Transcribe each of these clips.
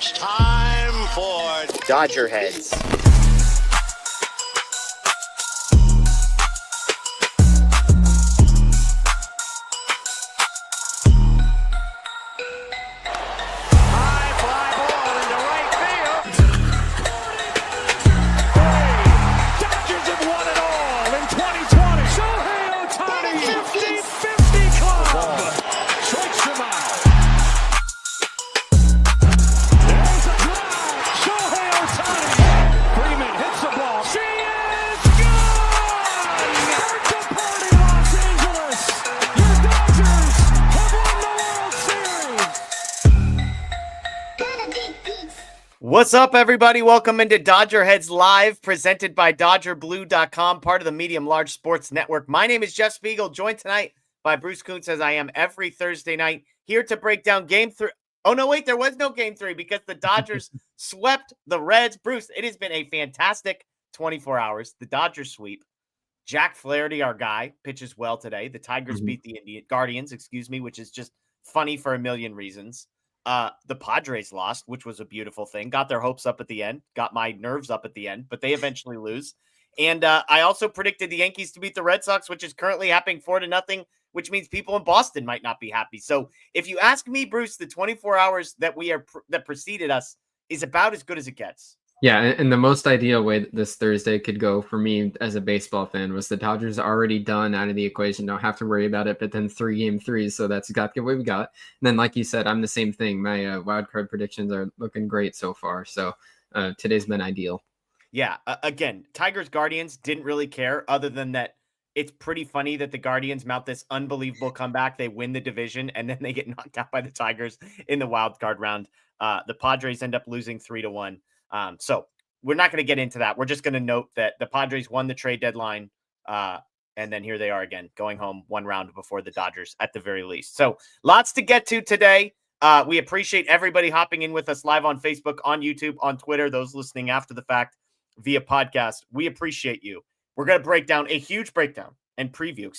It's time for DodgerHeads. high fly ball into right field. Dodgers have won it all in 2020. Shohei Ohtani, 50-50 club. Strikes him out. There's a drive. Shohei Ohtani. Freeman hits the ball. She is gone. Birthday party, Los Angeles. Your Dodgers have won the World Series. What's up, everybody? Welcome into DodgerHeads Live, presented by DodgerBlue.com, part of the Medium Large Sports Network. My name is Jeff Spiegel, joined tonight by Bruce Kuntz, as I am every Thursday night, here to break down Game 3. Oh, no, wait, there was no Game 3 because the Dodgers swept the Reds. Bruce, it has been a fantastic 24 hours. The Dodgers sweep. Jack Flaherty, our guy, pitches well today. The Tigers beat the Guardians, which is just funny for a million reasons. The Padres lost, which was a beautiful thing. Got their hopes up at the end, got my nerves up at the end, but they eventually lose. And I also predicted the Yankees to beat the Red Sox, which is currently happening 4-0, which means people in Boston might not be happy. So if you ask me, Bruce, the 24 hours that that preceded us is about as good as it gets. Yeah, and the most ideal way that this Thursday could go for me as a baseball fan was the Dodgers are already done out of the equation. Don't have to worry about it, but then 3 Game 3s, so that's exactly what we got. And then, like you said, I'm the same thing. My wild card predictions are looking great so far, so today's been ideal. Yeah, again, Tigers Guardians didn't really care, other than that it's pretty funny that the Guardians mount this unbelievable comeback. They win the division, and then they get knocked out by the Tigers in the wild card round. The Padres end up losing 3-1. So we're not going to get into that. We're just going to note that the Padres won the trade deadline. And then here they are again, going home one round before the Dodgers at the very least. So lots to get to today. We appreciate everybody hopping in with us live on Facebook, on YouTube, on Twitter, those listening after the fact via podcast. We appreciate you. We're going to break down a huge breakdown and preview,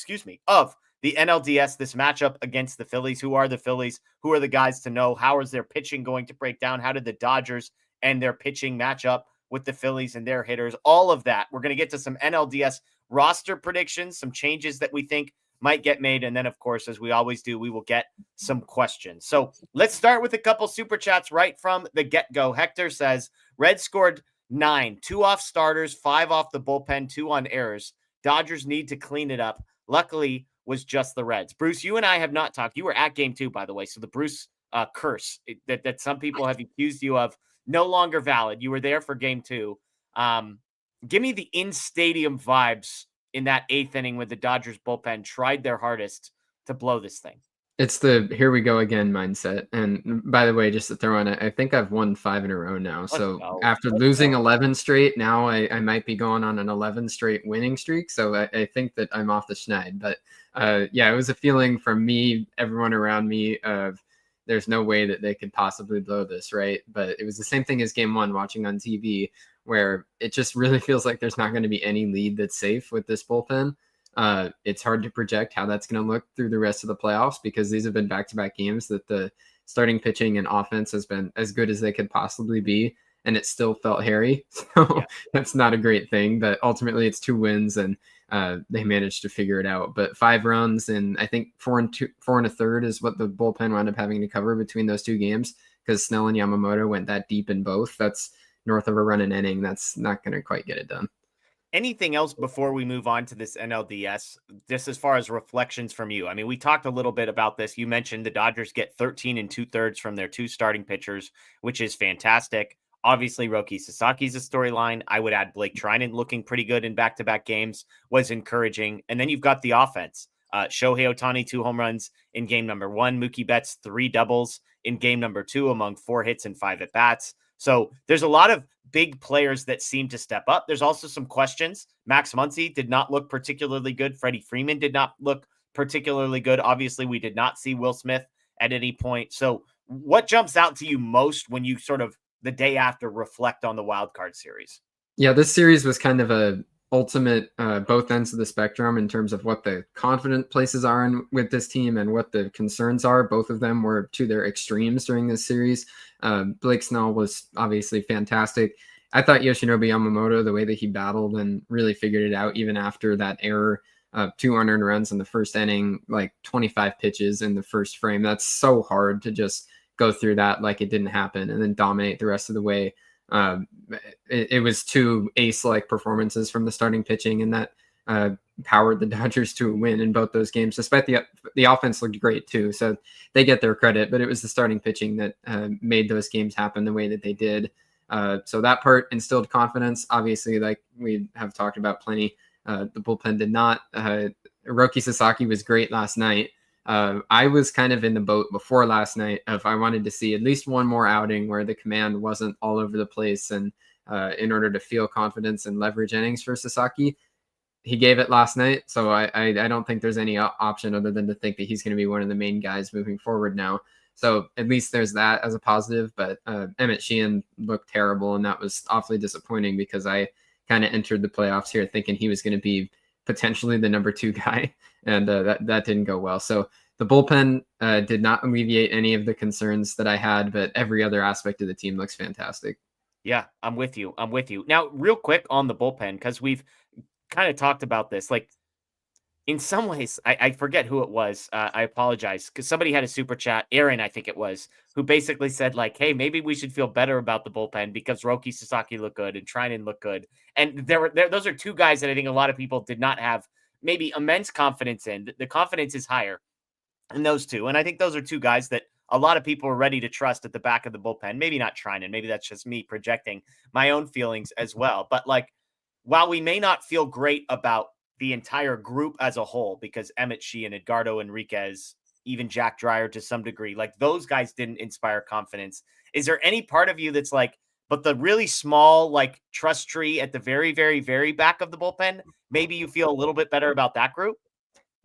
of the NLDS, this matchup against the Phillies. Who are the Phillies? Who are the guys to know? How is their pitching going to break down? How did the Dodgers and their pitching match up with the Phillies and their hitters? All of that. We're going to get to some NLDS roster predictions, some changes that we think might get made. And then, of course, as we always do, we will get some questions. So let's start with a couple super chats right from the get-go. Hector says, Reds scored 9, 2 off starters, 5 off the bullpen, 2 on errors. Dodgers need to clean it up. Luckily, was just the Reds. Bruce, you and I have not talked. You were at Game 2, by the way. So the Bruce curse that some people have accused you of, no longer valid. You were there for Game 2. Give me the in-stadium vibes in that 8th inning when the Dodgers bullpen tried their hardest to blow this thing. It's the here we go again mindset. And by the way, just to throw on it, I think I've won 5 in a row now. After losing 11 straight, now I might be going on an 11 straight winning streak. So I think that I'm off the schneid. But yeah, it was a feeling from me, everyone around me, of there's no way that they could possibly blow this, right? But it was the same thing as Game 1 watching on TV, where it just really feels like there's not going to be any lead that's safe with this bullpen. It's hard to project how that's going to look through the rest of the playoffs, because these have been back-to-back games that the starting pitching and offense has been as good as they could possibly be, and it still felt hairy. So That's not a great thing, but ultimately it's 2 wins, and they managed to figure it out. But 5 runs, and I think 4 1/3 is what the bullpen wound up having to cover between those 2 games, because Snell and Yamamoto went that deep in both. That's north of a run an inning. That's not going to quite get it done. Anything else before we move on to this NLDS, just as far as reflections from you? I mean, we talked a little bit about this. You mentioned the Dodgers get 13 2/3 from their 2 starting pitchers, which is fantastic. Obviously, Roki Sasaki's a storyline. I would add Blake Treinen looking pretty good in back-to-back games was encouraging. And then you've got the offense. Shohei Ohtani, 2 home runs in game number 1. Mookie Betts, 3 doubles in game number 2 among 4 hits and 5 at-bats. So there's a lot of big players that seem to step up. There's also some questions. Max Muncy did not look particularly good. Freddie Freeman did not look particularly good. Obviously, we did not see Will Smith at any point. So what jumps out to you most when you sort of the day after reflect on the wild card series? Yeah, this series was kind of a ultimate both ends of the spectrum in terms of what the confident places are in with this team and what the concerns are. Both of them were to their extremes during this series. Blake Snell was obviously fantastic. I thought Yoshinobu Yamamoto, the way that he battled and really figured it out, even after that error, 2 unearned runs in the first inning, like 25 pitches in the first frame. That's so hard to just go through that like it didn't happen and then dominate the rest of the way. It was 2 ace-like performances from the starting pitching, and that powered the Dodgers to a win in both those games. Despite the offense looked great too, so they get their credit. But it was the starting pitching that made those games happen the way that they did. So that part instilled confidence. Obviously, like we have talked about plenty, the bullpen did not. Hiroki Sasaki was great last night. I was kind of in the boat before last night of I wanted to see at least one more outing where the command wasn't all over the place, and in order to feel confidence and leverage innings for Sasaki, he gave it last night. So I don't think there's any option other than to think that he's going to be one of the main guys moving forward now. So at least there's that as a positive. But Emmett Sheehan looked terrible, and that was awfully disappointing because I kind of entered the playoffs here thinking he was going to be potentially the number 2 guy, and that didn't go well. So the bullpen did not alleviate any of the concerns that I had, but every other aspect of the team looks fantastic. Yeah, I'm with you. Now, real quick on the bullpen, because we've kind of talked about this. Like, in some ways, I forget who it was. I apologize, because somebody had a super chat, Aaron, I think it was, who basically said, like, hey, maybe we should feel better about the bullpen because Roki Sasaki looked good and Trinan looked good. And those are 2 guys that I think a lot of people did not have maybe immense confidence in. The confidence is higher in those 2. And I think those are 2 guys that a lot of people are ready to trust at the back of the bullpen. Maybe not Trinan. Maybe that's just me projecting my own feelings as well. But, like, while we may not feel great about the entire group as a whole, because Emmett Sheehan, Edgardo Enriquez, even Jack Dreyer to some degree, like those guys didn't inspire confidence. Is there any part of you that's like, but the really small, like trust tree at the very, very, very back of the bullpen, maybe you feel a little bit better about that group?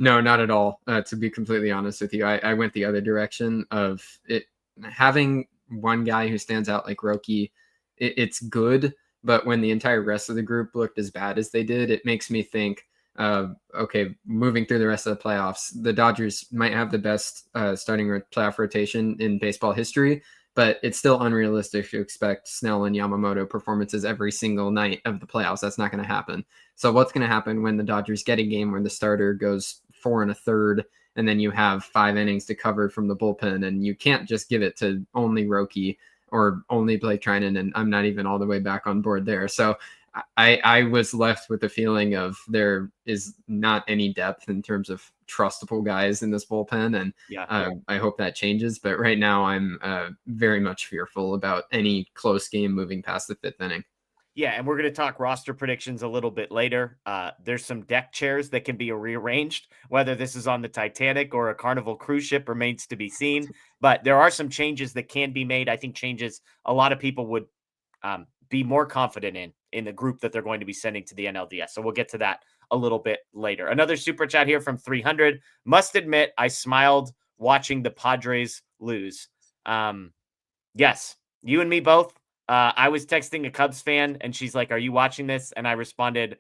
No, not at all. To be completely honest with you, I went the other direction of it. Having one guy who stands out like Roki, it's good. But when the entire rest of the group looked as bad as they did, it makes me think, okay, moving through the rest of the playoffs, the Dodgers might have the best starting playoff rotation in baseball history, but it's still unrealistic to expect Snell and Yamamoto performances every single night of the playoffs. That's not going to happen. So what's going to happen when the Dodgers get a game where the starter goes 4 1/3, and then you have 5 innings to cover from the bullpen, and you can't just give it to only Roki or only Blake Trinan, and I'm not even all the way back on board there. So I was left with the feeling of there is not any depth in terms of trustable guys in this bullpen, and I hope that changes. But right now, I'm very much fearful about any close game moving past the 5th inning. Yeah, and we're going to talk roster predictions a little bit later. There's some deck chairs that can be rearranged. Whether this is on the Titanic or a Carnival cruise ship remains to be seen. But there are some changes that can be made. I think changes a lot of people would be more confident in the group that they're going to be sending to the NLDS. So we'll get to that a little bit later. Another super chat here from 300. Must admit, I smiled watching the Padres lose. Yes, you and me both. I was texting a Cubs fan and she's like, are you watching this? And I responded,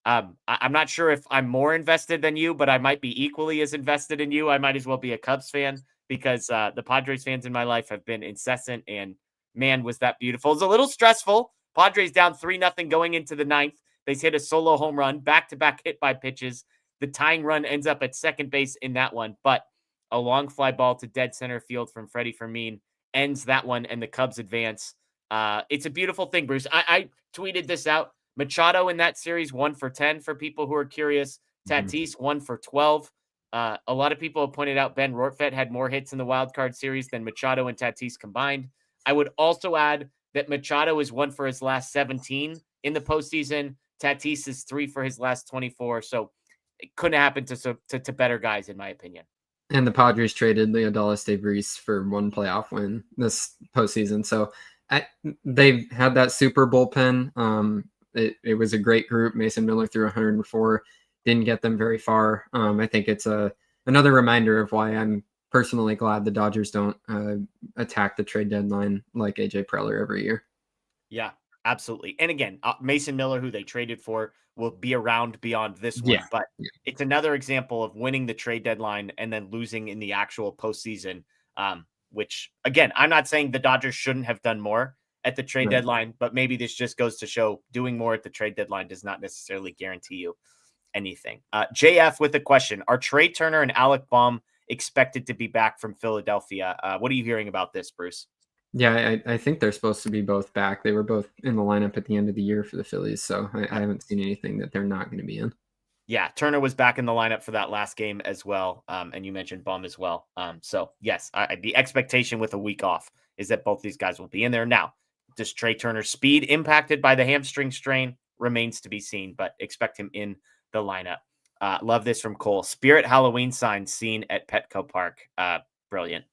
I'm not sure if I'm more invested than you, but I might be equally as invested in you. I might as well be a Cubs fan because the Padres fans in my life have been incessant, and man, was that beautiful. It's a little stressful. Padres down 3-0 going into the 9th. They hit a solo home run, back-to-back hit by pitches. The tying run ends up at second base in that one, but a long fly ball to dead center field from Freddie Fermin ends that one, and the Cubs advance. It's a beautiful thing, Bruce. I tweeted this out. Machado in that series 1 for 10 for people who are curious. Tatis 1 for 12. A lot of people have pointed out Ben Rortvedt had more hits in the wild card series than Machado and Tatis combined. I would also add that Machado is 1 for his last 17 in the postseason. Tatis is 3 for his last 24. So it couldn't happen to better guys, in my opinion. And the Padres traded Leodalis Debris for 1 playoff win this postseason. So they had that super bullpen. It was a great group. Mason Miller threw 104, didn't get them very far. I think it's another reminder of why I'm personally glad the Dodgers don't attack the trade deadline like AJ Preller every year. Yeah, Absolutely. And again, Mason Miller, who they traded for, will be around beyond this one. Yeah. But it's another example of winning the trade deadline and then losing in the actual postseason, which, again, I'm not saying the Dodgers shouldn't have done more at the trade deadline, but maybe this just goes to show doing more at the trade deadline does not necessarily guarantee you anything. JF with a question. Are Trey Turner and Alec Baum expected to be back from Philadelphia? What are you hearing about this, Bruce? Yeah, I think they're supposed to be both back. They were both in the lineup at the end of the year for the Phillies, so I haven't seen anything that they're not going to be in. Yeah, Turner was back in the lineup for that last game as well, and you mentioned Baum as well. So, yes, the expectation with a week off is that both these guys will be in there. Now, does Trey Turner's speed impacted by the hamstring strain? Remains to be seen, but expect him in the lineup. Love this from Cole. Spirit Halloween sign seen at Petco Park. Brilliant.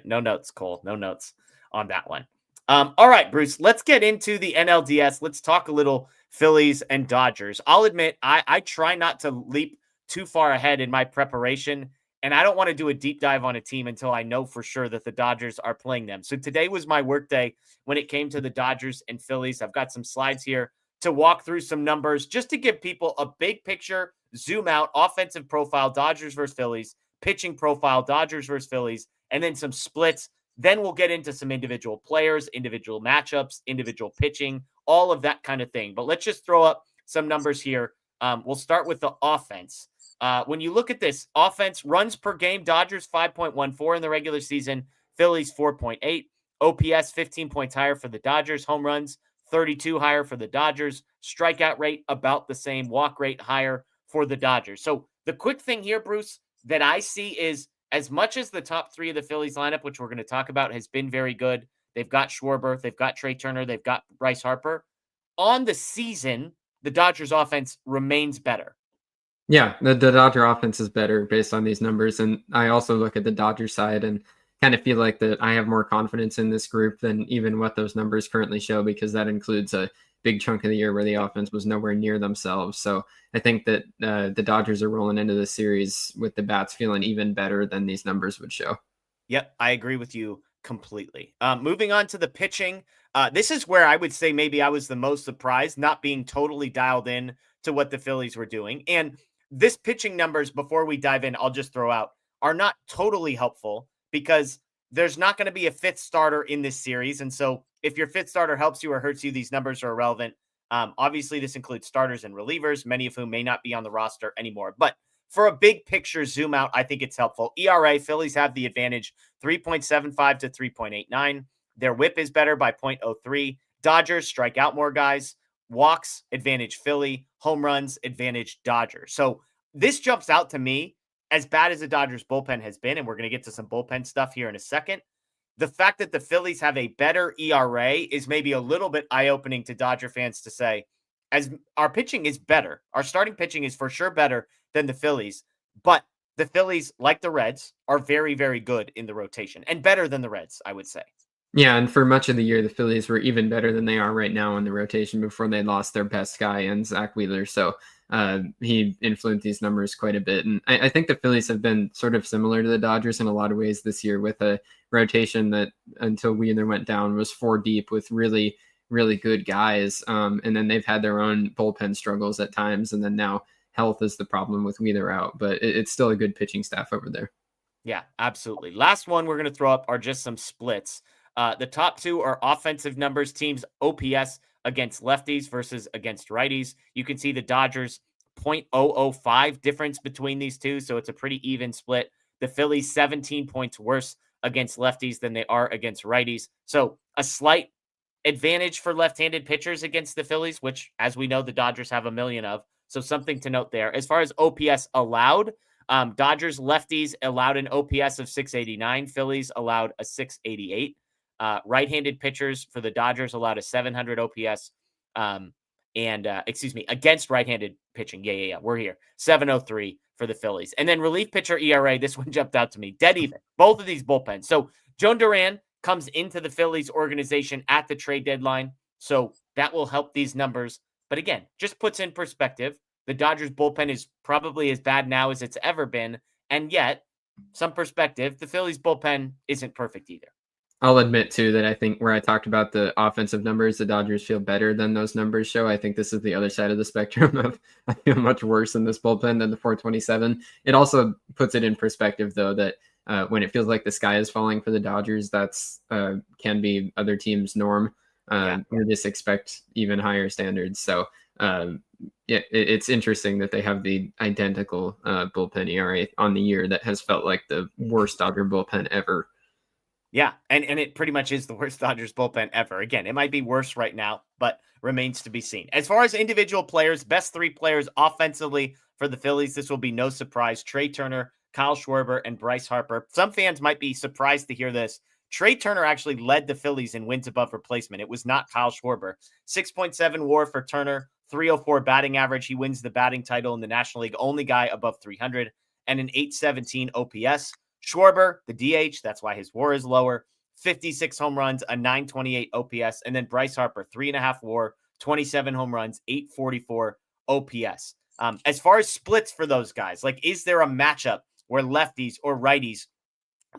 No notes, Cole. No notes on that one. All right, Bruce, let's get into the NLDS. Let's talk a little Phillies and Dodgers. I'll admit, I try not to leap too far ahead in my preparation, and I don't want to do a deep dive on a team until I know for sure that the Dodgers are playing them. So today was my work day when it came to the Dodgers and Phillies. I've got some slides here to walk through some numbers just to give people a big picture, zoom out, offensive profile, Dodgers versus Phillies, pitching profile, Dodgers versus Phillies, and then some splits. Then we'll get into some individual players, individual matchups, individual pitching, all of that kind of thing. But let's just throw up some numbers here. We'll start with the offense. When you look at this offense, runs per game, Dodgers 5.14 in the regular season, Phillies 4.8, OPS 15 points higher for the Dodgers, home runs 32 higher for the Dodgers, strikeout rate about the same, walk rate higher for the Dodgers. So the quick thing here, Bruce, that I see is as much as the top three of the Phillies lineup, which we're going to talk about, has been very good. They've got Schwarber, they've got Trey Turner, they've got Bryce Harper. On the season, the Dodgers offense remains better. Yeah, the Dodger offense is better based on these numbers. And I also look at the Dodger side and kind of feel like that I have more confidence in this group than even what those numbers currently show, because that includes a big chunk of the year where the offense was nowhere near themselves. So I think that the Dodgers are rolling into the series with the bats feeling even better than these numbers would show. Yep, I agree with you completely. Moving on to the pitching. This is where I would say maybe I was the most surprised, not being totally dialed in to what the Phillies were doing. And this pitching numbers, before we dive in, I'll just throw out, are not totally helpful because there's not going to be a fifth starter in this series. And so if your fifth starter helps you or hurts you, these numbers are irrelevant. Obviously, this includes starters and relievers, many of whom may not be on the roster anymore. But for a big picture zoom out, I think it's helpful. ERA, Phillies have the advantage, 3.75 to 3.89. Their whip is better by 0.03. Dodgers strike out more guys. Walks, advantage Philly. Home runs, advantage Dodgers. So this jumps out to me, as bad as the Dodgers bullpen has been, and we're going to get to some bullpen stuff here in a second. The fact that the Phillies have a better ERA is maybe a little bit eye-opening to Dodger fans to say, as our pitching is better. Our starting pitching is for sure better than the Phillies, but the Phillies, like the Reds, are very, very good in the rotation and better than the Reds, I would say. Yeah, and for much of the year, the Phillies were even better than they are right now in the rotation before they lost their best guy in Zach Wheeler. So he influenced these numbers quite a bit. And I think the Phillies have been sort of similar to the Dodgers in a lot of ways this year, with a rotation that until Wheeler went down was 4 deep with really, really good guys. And then they've had their own bullpen struggles at times. And then now health is the problem with Wheeler out. But it's still a good pitching staff over there. Yeah, absolutely. Last one we're going to throw up are just some splits. The top two are offensive numbers, teams OPS against lefties versus against righties. You can see the Dodgers 0.005 difference between these two, so it's a pretty even split. The Phillies 17 points worse against lefties than they are against righties. So a slight advantage for left-handed pitchers against the Phillies, which, as we know, the Dodgers have a million of. So something to note there. As far as OPS allowed, Dodgers lefties allowed an OPS of 689. Phillies allowed a 688. Right-handed pitchers for the Dodgers allowed a 700 OPS, against right-handed pitching. Yeah. We're here. 703 for the Phillies. And then relief pitcher ERA, this one jumped out to me. Dead even. Both of these bullpens. So Joan Duran comes into the Phillies organization at the trade deadline. So that will help these numbers. But again, just puts in perspective. The Dodgers bullpen is probably as bad now as it's ever been. And yet, some perspective, the Phillies bullpen isn't perfect either. I'll admit too that I think where I talked about the offensive numbers, the Dodgers feel better than those numbers show. I think this is the other side of the spectrum of I feel much worse in this bullpen than the 427. It also puts it in perspective though that when it feels like the sky is falling for the Dodgers, that's can be other teams' norm. You just expect even higher standards. So it's interesting that they have the identical bullpen ERA on the year that has felt like the worst Dodger bullpen ever. Yeah, and it pretty much is the worst Dodgers bullpen ever. Again, it might be worse right now, but remains to be seen. As far as individual players, best 3 players offensively for the Phillies, this will be no surprise. Trey Turner, Kyle Schwarber, and Bryce Harper. Some fans might be surprised to hear this. Trey Turner actually led the Phillies in wins above replacement. It was not Kyle Schwarber. 6.7 WAR for Turner, 304 batting average. He wins the batting title in the National League, only guy above 300, and an 817 OPS. Schwarber, the DH, that's why his WAR is lower, 56 home runs, a 928 OPS, and then Bryce Harper, 3.5 WAR, 27 home runs, 844 OPS. As far as splits for those guys, like, is there a matchup where lefties or righties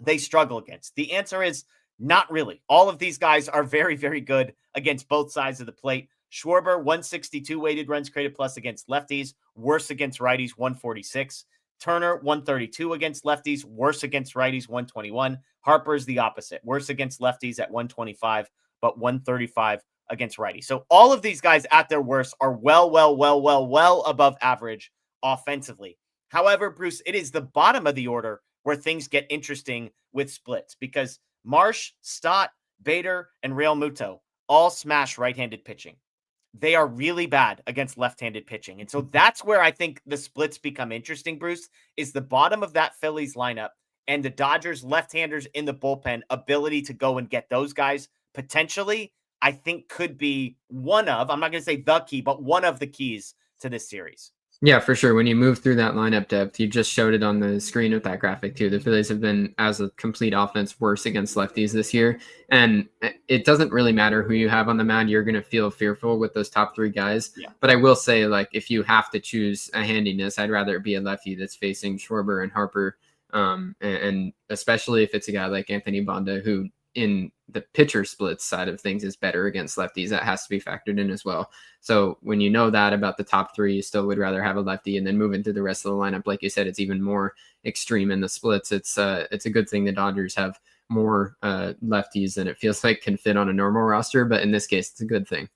they struggle against? The answer is not really. All of these guys are very, very good against both sides of the plate. Schwarber, 162 weighted runs created plus against lefties, worse against righties, 146. Turner, 132 against lefties, worse against righties, 121. Harper's the opposite, worse against lefties at 125, but 135 against righties. So all of these guys at their worst are well above average offensively. However, Bruce, it is the bottom of the order where things get interesting with splits because Marsh, Stott, Bader, and Real Muto all smash right-handed pitching. They are really bad against left-handed pitching. And so that's where I think the splits become interesting, Bruce, is the bottom of that Phillies lineup and the Dodgers left-handers in the bullpen ability to go and get those guys potentially, I think could be one of, I'm not going to say the key, but one of the keys to this series. Yeah, for sure. When you move through that lineup depth, you just showed it on the screen with that graphic too. The Phillies have been, as a complete offense, worse against lefties this year. And it doesn't really matter who you have on the mound. You're going to feel fearful with those top 3 guys. Yeah. But I will say, like, if you have to choose a handiness, I'd rather it be a lefty that's facing Schwarber and Harper. And especially if it's a guy like Anthony Banda, who in the pitcher splits side of things is better against lefties. That has to be factored in as well. So when you know that about the top 3, you still would rather have a lefty, and then moving through the rest of the lineup, like you said, it's even more extreme in the splits. It's a good thing the Dodgers have more lefties than it feels like can fit on a normal roster, but in this case, it's a good thing.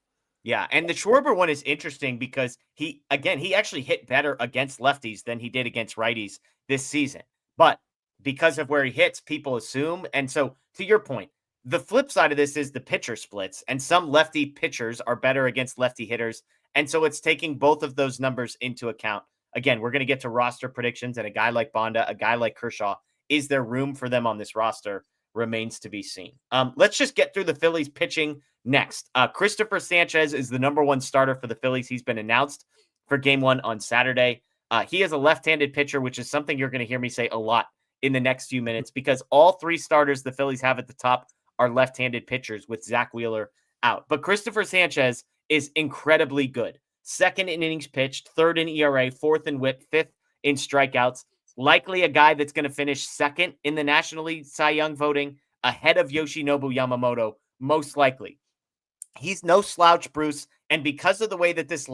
Yeah, and the Schwarber one is interesting because he actually hit better against lefties than he did against righties this season. But because of where he hits, people assume. And so, to your point, the flip side of this is the pitcher splits, and some lefty pitchers are better against lefty hitters. And so it's taking both of those numbers into account. Again, we're going to get to roster predictions, and a guy like Banda, a guy like Kershaw, is there room for them on this roster? Remains to be seen. Let's just get through the Phillies pitching next. Christopher Sanchez is the #1 starter for the Phillies. He's been announced for Game 1 on Saturday. He is a left-handed pitcher, which is something you're going to hear me say a lot in the next few minutes because all 3 starters the Phillies have at the top are left-handed pitchers with Zach Wheeler out. But Christopher Sanchez is incredibly good. 2nd in innings pitched, 3rd in ERA, 4th in WHIP, 5th in strikeouts. Likely a guy that's going to finish 2nd in the National League Cy Young voting ahead of Yoshinobu Yamamoto, most likely. He's no slouch, Bruce. And because of the way that this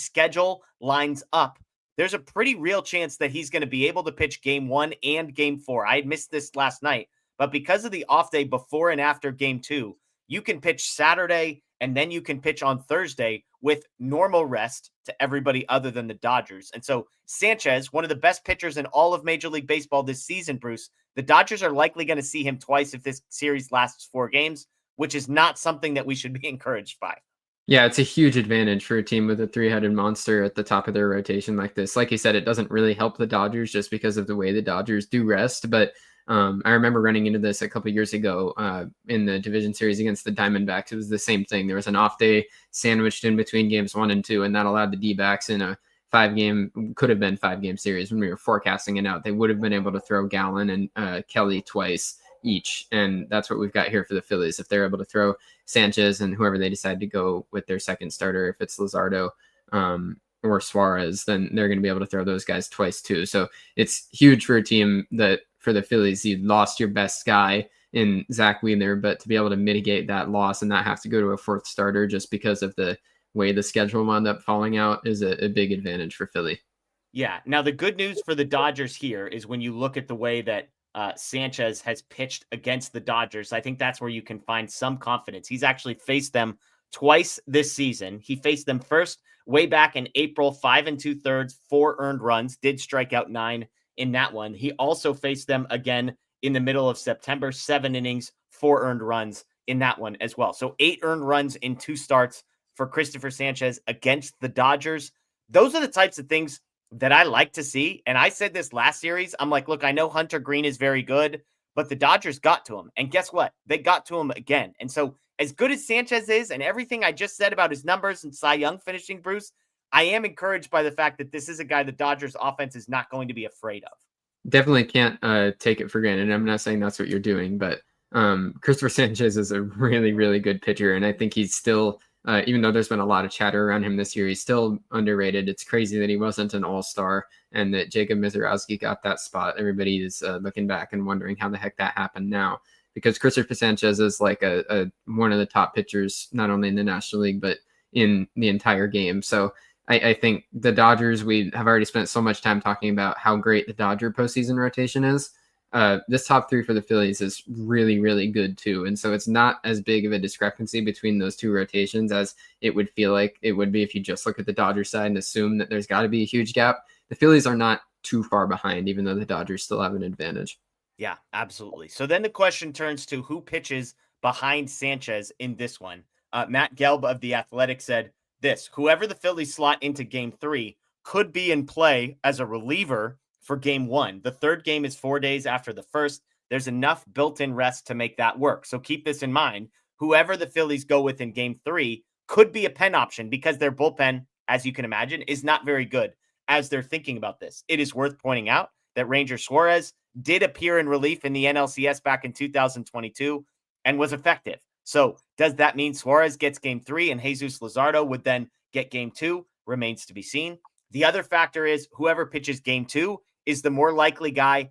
schedule lines up, there's a pretty real chance that he's going to be able to pitch Game 1 and Game 4. I had missed this last night, but because of the off day before and after Game 2, you can pitch Saturday and then you can pitch on Thursday with normal rest to everybody other than the Dodgers. And so Sanchez, one of the best pitchers in all of Major League Baseball this season, Bruce, the Dodgers are likely going to see him twice if this series lasts 4 games, which is not something that we should be encouraged by. Yeah, it's a huge advantage for a team with a 3-headed monster at the top of their rotation like this. Like you said, it doesn't really help the Dodgers just because of the way the Dodgers do rest. But I remember running into this a couple of years ago in the division series against the Diamondbacks. It was the same thing. There was an off day sandwiched in between games 1 and 2, and that allowed the D-backs in a 5-game series when we were forecasting it out. They would have been able to throw Gallen and Kelly twice each, and that's what we've got here for the Phillies. If they're able to throw Sanchez and whoever they decide to go with their second starter, if it's Luzardo or Suarez, then they're going to be able to throw those guys twice too. So it's huge for a team that, for the Phillies, you lost your best guy in Zach Wheeler, but to be able to mitigate that loss and not have to go to a fourth starter just because of the way the schedule wound up falling out is a big advantage for Philly. Yeah. Now, the good news for the Dodgers here is when you look at the way that Sanchez has pitched against the Dodgers, I think that's where you can find some confidence. He's actually faced them twice this season. He faced them first way back in April, 5 2/3, 4 earned runs, did strike out 9 in that one. He also faced them again in the middle of September, 7 innings, 4 earned runs in that one as well. So 8 earned runs in 2 starts for Christopher Sanchez against the Dodgers. Those are the types of things that I like to see. And I said this last series. I'm like, look, I know Hunter Green is very good, but the Dodgers got to him. And guess what? They got to him again. And so as good as Sanchez is and everything I just said about his numbers and Cy Young finishing, Bruce, I am encouraged by the fact that this is a guy the Dodgers offense is not going to be afraid of. Definitely can't take it for granted. I'm not saying that's what you're doing, but Christopher Sanchez is a really, really good pitcher. And I think he's still, even though there's been a lot of chatter around him this year, he's still underrated. It's crazy that he wasn't an all-star and that Jacob Mizorowski got that spot. Everybody is looking back and wondering how the heck that happened now, because Christopher Sanchez is like a one of the top pitchers, not only in the National League, but in the entire game. So I think the Dodgers, we have already spent so much time talking about how great the Dodger postseason rotation is. This top 3 for the Phillies is really, really good too. And so it's not as big of a discrepancy between those 2 rotations as it would feel like it would be if you just look at the Dodgers side and assume that there's got to be a huge gap. The Phillies are not too far behind, even though the Dodgers still have an advantage. Yeah, absolutely. So then the question turns to who pitches behind Sanchez in this one. Matt Gelb of The Athletic said this: whoever the Phillies slot into game 3 could be in play as a reliever for game 1. The third game is 4 days after the first. There's enough built-in rest to make that work. So keep this in mind. Whoever the Phillies go with in game 3 could be a pen option because their bullpen, as you can imagine, is not very good as they're thinking about this. It is worth pointing out that Ranger Suarez did appear in relief in the NLCS back in 2022 and was effective. So does that mean Suarez gets game 3 and Jesus Luzardo would then get game 2? Remains to be seen. The other factor is whoever pitches game 2 is the more likely guy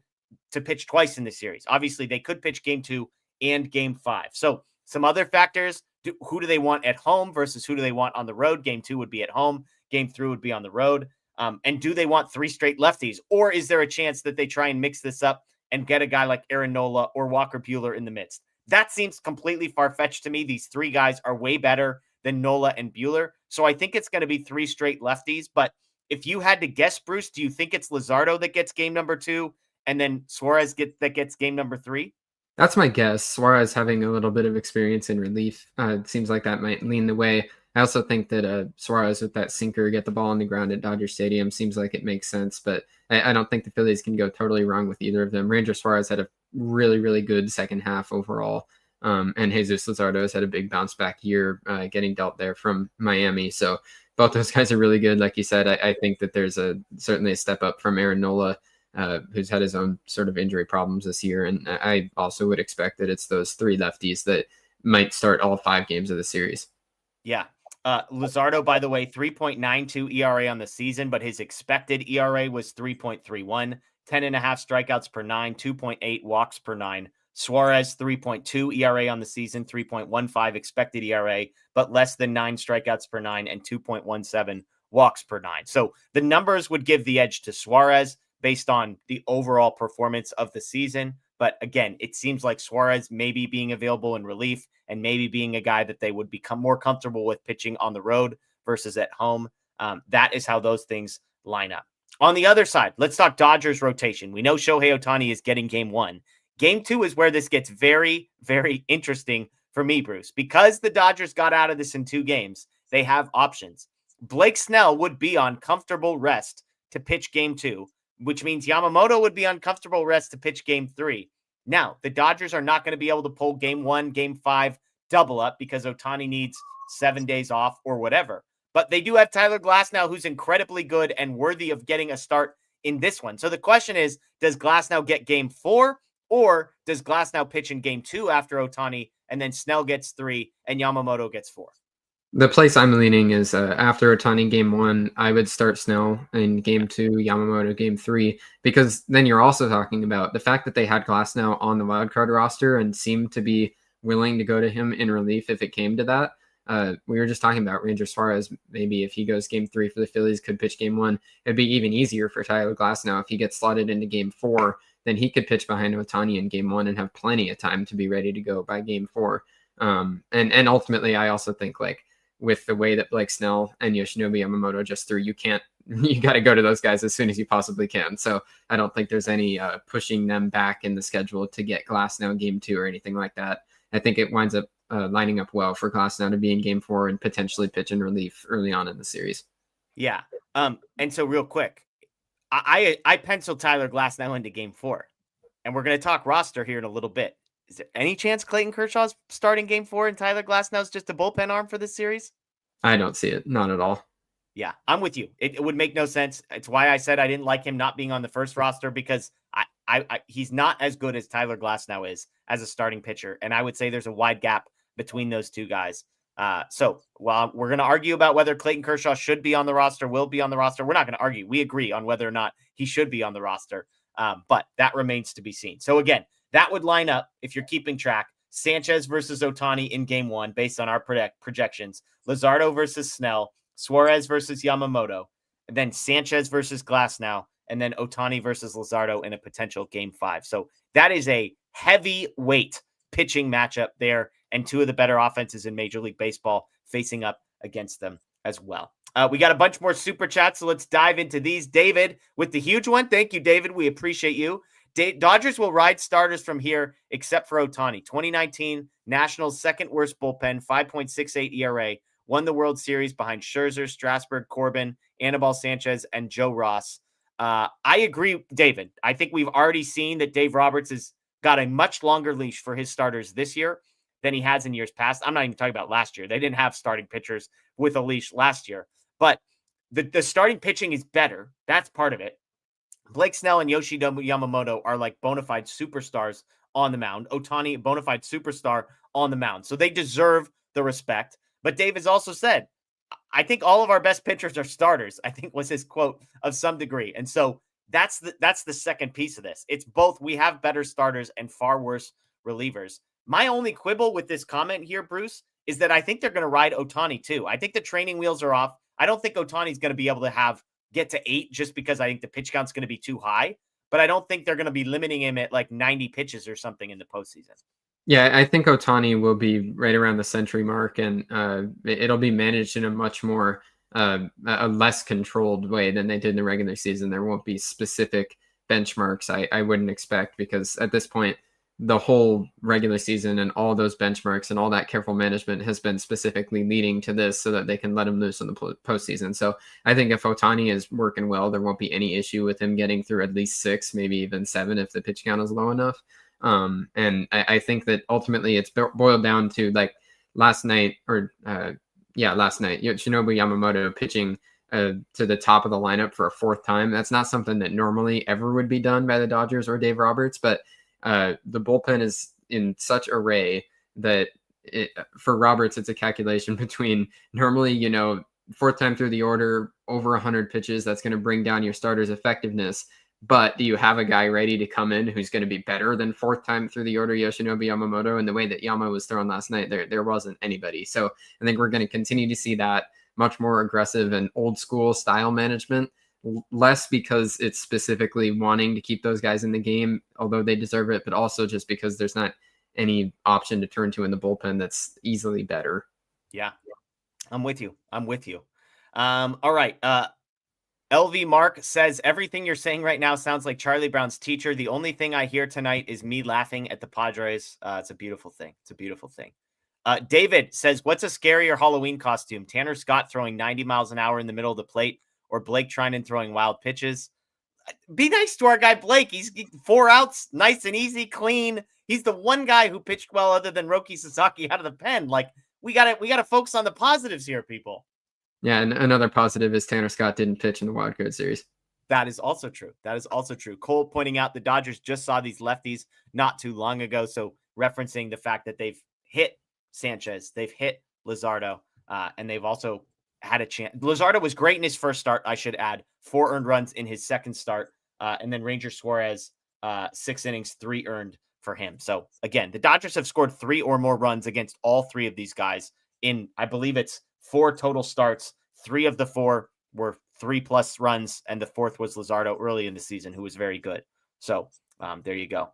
to pitch twice in the series. Obviously, they could pitch game 2 and game 5. So some other factors, who do they want at home versus who do they want on the road? Game 2 would be at home. Game 3 would be on the road. And do they want 3 straight lefties? Or is there a chance that they try and mix this up and get a guy like Aaron Nola or Walker Buehler in the midst? That seems completely far-fetched to me. These 3 guys are way better than Nola and Buehler. So I think it's going to be 3 straight lefties. But if you had to guess, Bruce, do you think it's Luzardo that gets game number 2 and then Suarez gets game number 3? That's my guess. Suarez having a little bit of experience in relief. It seems like that might lean the way. I also think that Suarez with that sinker, get the ball on the ground at Dodger Stadium, seems like it makes sense. But I don't think the Phillies can go totally wrong with either of them. Ranger Suarez had a really, really good second half overall. And Jesus Luzardo has had a big bounce back year getting dealt there from Miami. So both those guys are really good. Like you said, I think that there's certainly a step up from Aaron Nola, who's had his own sort of injury problems this year. And I also would expect that it's those 3 lefties that might start all 5 games of the series. Yeah. Luzardo, by the way, 3.92 ERA on the season, but his expected ERA was 3.31, 10.5 strikeouts per 9, 2.8 walks per 9. Suarez, 3.2 ERA on the season, 3.15 expected ERA, but less than 9 strikeouts per 9 and 2.17 walks per 9. So the numbers would give the edge to Suarez based on the overall performance of the season. But again, it seems like Suarez maybe being available in relief and maybe being a guy that they would become more comfortable with pitching on the road versus at home. That is how those things line up. On the other side, let's talk Dodgers rotation. We know Shohei Ohtani is getting game 1. Game 2 is where this gets very, very interesting for me, Bruce. Because the Dodgers got out of this in 2 games, they have options. Blake Snell would be on comfortable rest to pitch game 2, which means Yamamoto would be on comfortable rest to pitch game 3. Now, the Dodgers are not going to be able to pull game 1, game 5 double up because Ohtani needs 7 days off or whatever. But they do have Tyler Glasnow, who's incredibly good and worthy of getting a start in this one. So the question is, does Glasnow get game 4? Or does Glasnow pitch in game 2 after Ohtani, and then Snell gets 3 and Yamamoto gets 4? The place I'm leaning is after Ohtani game 1, I would start Snell in game 2, Yamamoto game 3, because then you're also talking about the fact that they had Glasnow on the wildcard roster and seemed to be willing to go to him in relief if it came to that. We were just talking about Ranger Suarez. Maybe if he goes game 3 for the Phillies, could pitch game 1. It'd be even easier for Tyler Glasnow if he gets slotted into game 4. Then he could pitch behind Ohtani in game 1 and have plenty of time to be ready to go by game 4. And ultimately, I also think with the way that Blake Snell and Yoshinobu Yamamoto just threw, you got to go to those guys as soon as you possibly can. So I don't think there's any pushing them back in the schedule to get Glasnow game 2 or anything like that. I think it winds up lining up well for Glasnow to be in game 4 and potentially pitch in relief early on in the series. Yeah. And so real quick, I penciled Tyler Glasnow into game 4, and we're going to talk roster here in a little bit. Is there any chance Clayton Kershaw's starting game 4 and Tyler Glasnow's just a bullpen arm for this series? I don't see it. Not at all. Yeah, I'm with you. It would make no sense. It's why I said I didn't like him not being on the first roster, because he's not as good as Tyler Glasnow is as a starting pitcher. And I would say there's a wide gap between those two guys. So while we're going to argue about whether Clayton Kershaw should be on the roster, will be on the roster, we're not going to argue. We agree on whether or not he should be on the roster. But that remains to be seen. So again, that would line up, if you're keeping track, Sanchez versus Ohtani in game 1, based on our projections, Luzardo versus Snell, Suarez versus Yamamoto, and then Sanchez versus Glasnow, and then Ohtani versus Luzardo in a potential game 5. So that is a heavyweight pitching matchup there, and two of the better offenses in Major League Baseball facing up against them as well. We got a bunch more super chats, so let's dive into these. David with the huge one. Thank you, David. We appreciate you. Dodgers will ride starters from here, except for Ohtani. 2019 Nationals' second worst bullpen, 5.68 ERA, won the World Series behind Scherzer, Strasburg, Corbin, Anibal Sanchez, and Joe Ross. I agree, David. I think we've already seen that Dave Roberts has got a much longer leash for his starters this year than he has in years past. I'm not even talking about last year. They didn't have starting pitchers with a leash last year. But the starting pitching is better. That's part of it. Blake Snell and Yoshinobu Yamamoto are like bona fide superstars on the mound. Ohtani, bona fide superstar on the mound. So they deserve the respect. But Dave has also said, I think all of our best pitchers are starters, I think was his quote of some degree. And so that's the second piece of this. It's both we have better starters and far worse relievers. My only quibble with this comment here, Bruce, is that I think they're going to ride Ohtani too. I think the training wheels are off. I don't think Ohtani's going to be able to get to 8 just because I think the pitch count's going to be too high. But I don't think they're going to be limiting him at like 90 pitches or something in the postseason. Yeah, I think Ohtani will be right around the century mark, and it'll be managed in a much more a less controlled way than they did in the regular season. There won't be specific benchmarks I wouldn't expect, because at this point, the whole regular season and all those benchmarks and all that careful management has been specifically leading to this so that they can let him loose in the postseason. So I think if Ohtani is working well, there won't be any issue with him getting through at least 6, maybe even 7 if the pitch count is low enough. And I think that ultimately it's boiled down to like last night, Yoshinobu Yamamoto pitching to the top of the lineup for a 4th time. That's not something that normally ever would be done by the Dodgers or Dave Roberts, but the bullpen is in such array that for Roberts, it's a calculation between normally, 4th time through the order, over 100 pitches. That's going to bring down your starter's effectiveness. But do you have a guy ready to come in who's going to be better than 4th time through the order Yoshinobu Yamamoto? And the way that Yama was thrown last night, there wasn't anybody. So I think we're going to continue to see that much more aggressive and old school style management. Less because it's specifically wanting to keep those guys in the game, although they deserve it, but also just because there's not any option to turn to in the bullpen that's easily better. Yeah, I'm with you. All right. LV Mark says, everything you're saying right now sounds like Charlie Brown's teacher. The only thing I hear tonight is me laughing at the Padres. It's a beautiful thing. David says, what's a scarier Halloween costume? Tanner Scott throwing 90 miles an hour in the middle of the plate, or Blake Trinan throwing wild pitches? Be nice to our guy Blake. He's 4 outs, nice and easy, clean. He's the one guy who pitched well other than Roki Sasaki out of the pen. Like, we gotta focus on the positives here, people. Yeah, and another positive is Tanner Scott didn't pitch in the Wild Card Series. That is also true. Cole pointing out the Dodgers just saw these lefties not too long ago, so referencing the fact that they've hit Sanchez, they've hit Luzardo. And they've also had a chance. Luzardo was great in his first start, I should add. 4 earned runs in his second start. And then Ranger Suarez, 6 innings, 3 earned for him. So again, the Dodgers have scored 3 or more runs against all 3 of these guys in, I believe it's 4 total starts. 3 of the 4 were 3+ runs, and the 4th was Luzardo early in the season, who was very good. So there you go.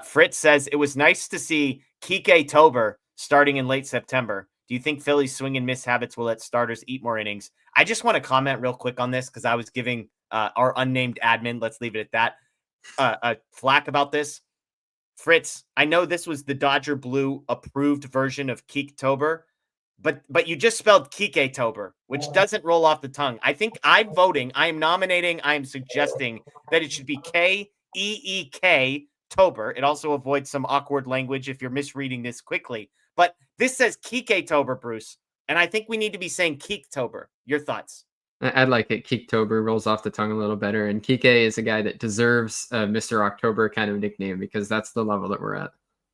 Fritz says it was nice to see Kike Tober starting in late September. Do you think Phillies swing and miss habits will let starters eat more innings? I just want to comment real quick on this because I was giving our unnamed admin, let's leave it at that, a flack about this. Fritz, I know this was the Dodger Blue approved version of Kike Tober, but you just spelled Kike Tober, which doesn't roll off the tongue. I think I'm voting, I am nominating, I am suggesting that it should be Keek Tober. It also avoids some awkward language if you're misreading this quickly. But this says Kike Tober, Bruce, and I think we need to be saying Kike Tober. Your thoughts? I'd like it. Kike Tober rolls off the tongue a little better, and Kike is a guy that deserves a Mr. October kind of nickname because that's the level that we're at.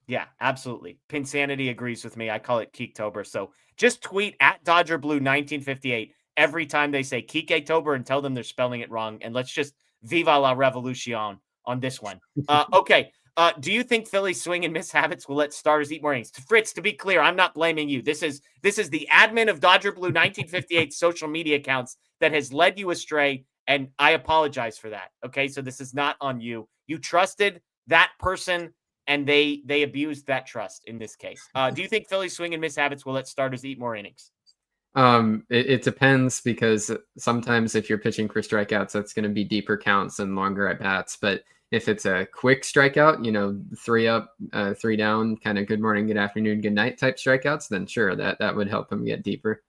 Yeah, absolutely. Pinsanity agrees with me. I call it Kike Tober. So just tweet at Dodger Blue 1958 every time they say Kike Tober and tell them they're spelling it wrong. And let's just viva la revolution on this one. Okay. Do you think Phillies swing and miss habits will let starters eat more innings? Fritz, to be clear, I'm not blaming you. This is the admin of Dodger Blue 1958 social media accounts that has led you astray, and I apologize for that. Okay, so this is not on you. You trusted that person, and they abused that trust in this case. Do you think Phillies swing and miss habits will let starters eat more innings? It depends because sometimes if you're pitching for strikeouts, that's going to be deeper counts and longer at bats. But if it's a quick strikeout, 3 up, 3 down, kind of good morning, good afternoon, good night type strikeouts, then sure, that would help him get deeper.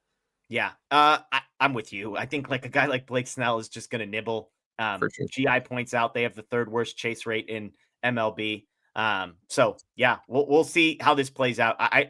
Yeah, I'm with you. I think like a guy like Blake Snell is just going to nibble. For sure. GI points out they have the 3rd worst chase rate in MLB. So yeah, we'll see how this plays out. I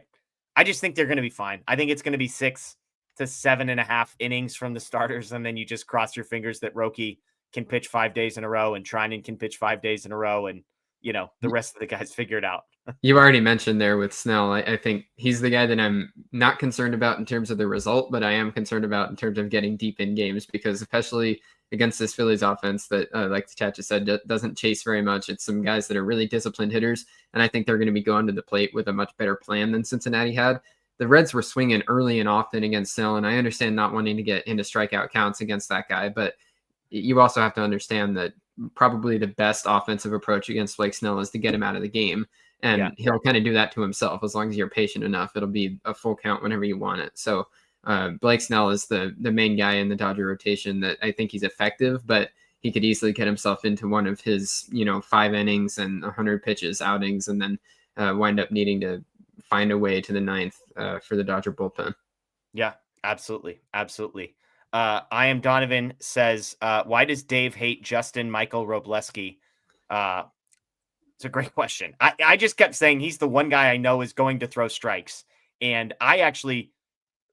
just think they're going to be fine. I think it's going to be 6 to 7.5 innings from the starters, and then you just cross your fingers that Roki can pitch 5 days in a row and Treinen can pitch 5 days in a row, and the rest of the guys figure it out. You already mentioned there with Snell. I think he's the guy that I'm not concerned about in terms of the result, but I am concerned about in terms of getting deep in games because especially against this Phillies offense that, like the chat just said, doesn't chase very much. It's some guys that are really disciplined hitters, and I think they're going to be going to the plate with a much better plan than Cincinnati had. The Reds were swinging early and often against Snell, and I understand not wanting to get into strikeout counts against that guy, but you also have to understand that probably the best offensive approach against Blake Snell is to get him out of the game. And he'll kind of do that to himself. As long as you're patient enough, it'll be a full count whenever you want it. So Blake Snell is the main guy in the Dodger rotation that I think he's effective, but he could easily get himself into one of his, 5 innings and 100 pitches outings and then wind up needing to find a way to the 9th for the Dodger bullpen. Yeah, absolutely. Absolutely. I am Donovan says, why does Dave hate Justin Michael Robleski? It's a great question. I just kept saying he's the one guy I know is going to throw strikes. And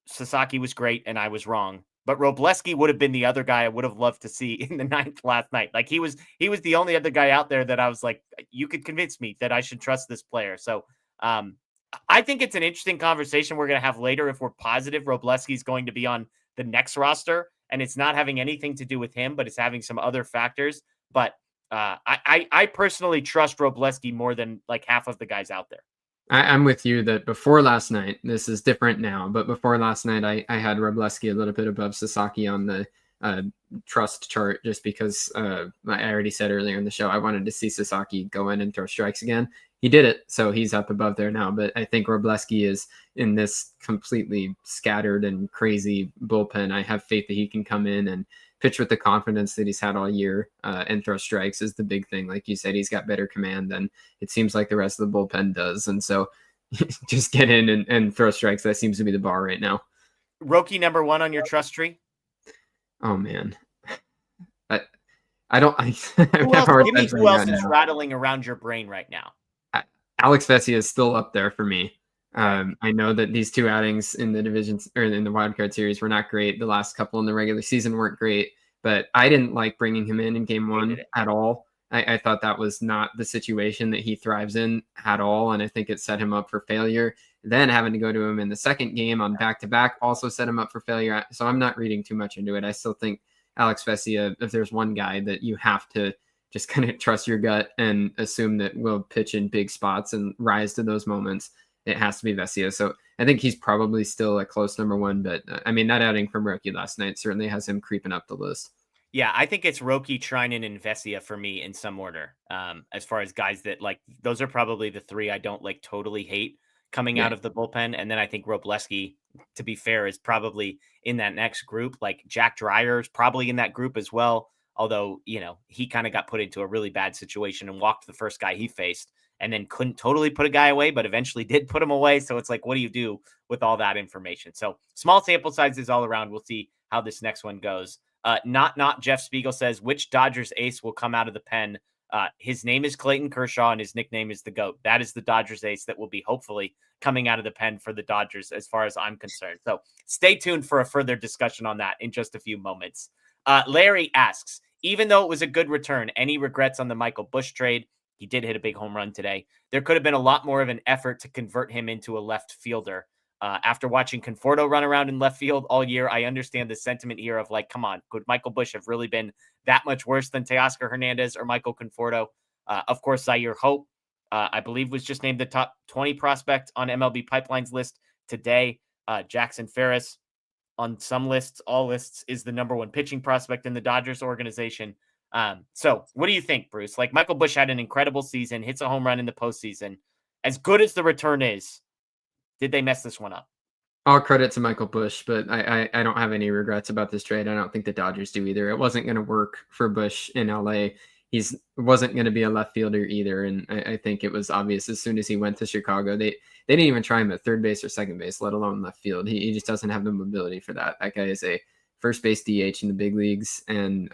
Sasaki was great and I was wrong. But Robleski would have been the other guy I would have loved to see in the 9th last night. Like he was the only other guy out there that I was like, you could convince me that I should trust this player. So I think it's an interesting conversation we're going to have later if we're positive Robleski is going to be on the next roster. And it's not having anything to do with him, but it's having some other factors. But I personally trust Robleski more than like half of the guys out there. I'm with you that before last night, this is different now, but before last night, I had Robleski a little bit above Sasaki on the trust chart just because I already said earlier in the show, I wanted to see Sasaki go in and throw strikes again. He did it, so he's up above there now, but I think Robleski is in this completely scattered and crazy bullpen. I have faith that he can come in and pitch with the confidence that he's had all year and throw strikes is the big thing. Like you said, he's got better command than it seems like the rest of the bullpen does. And so just get in and throw strikes. That seems to be the bar right now. Roki number 1 on your trust tree? Oh, man. I don't. Who else is rattling around your brain right now? Alex Vesia is still up there for me. I know that these 2 outings in the divisions or in the wildcard series were not great. The last couple in the regular season weren't great, but I didn't like bringing him in game 1 at all. I thought that was not the situation that he thrives in at all. And I think it set him up for failure. Then having to go to him in the second game on back-to-back also set him up for failure. So I'm not reading too much into it. I still think Alex Vesia, if there's one guy that you have to just kind of trust your gut and assume that will pitch in big spots and rise to those moments, it has to be Vesia. So I think he's probably still a close number one, but I mean, that outing from Roki last night certainly has him creeping up the list. Yeah, I think it's Roki, Treinen, and Vesia for me in some order. As far as guys that like, those are probably the three I don't like totally hate coming out of the bullpen. And then I think Robleski, to be fair, is probably in that next group. Like Jack Dreyer is probably in that group as well. Although, you know, he kind of got put into a really bad situation and walked the first guy he faced and then couldn't totally put a guy away, but eventually did put him away. So it's like, what do you do with all that information? So small sample sizes all around. We'll see how this next one goes. Not Jeff Spiegel says, which Dodgers ace will come out of the pen? His name is Clayton Kershaw and his nickname is the GOAT. That is the Dodgers ace that will be hopefully coming out of the pen for the Dodgers as far as I'm concerned. So stay tuned for a further discussion on that in just a few moments. Larry asks, even though it was a good return, any regrets on the Michael Busch trade? He did hit a big home run today. There could have been a lot more of an effort to convert him into a left fielder. After watching Conforto run around in left field all year, I understand the sentiment here of like, come on, could Michael Busch have really been that much worse than Teoscar Hernandez or Michael Conforto? Of course, Zaire Hope, I believe, was just named the top 20 prospect on MLB Pipeline's list today. Jackson Ferris, on some lists, all lists, is the number one pitching prospect in the Dodgers organization. So what do you think, Bruce? Like, Michael Busch had an incredible season, hits a home run in the postseason. As good as the return is, did they mess this one up? All credit to Michael Busch, but I don't have any regrets about this trade. I don't think the Dodgers do either. It wasn't going to work for Busch in LA. He wasn't going to be a left fielder either. And I think it was obvious as soon as he went to Chicago, they didn't even try him at third base or second base, let alone left field. He just doesn't have the mobility for that. That guy is a first base DH in the big leagues. And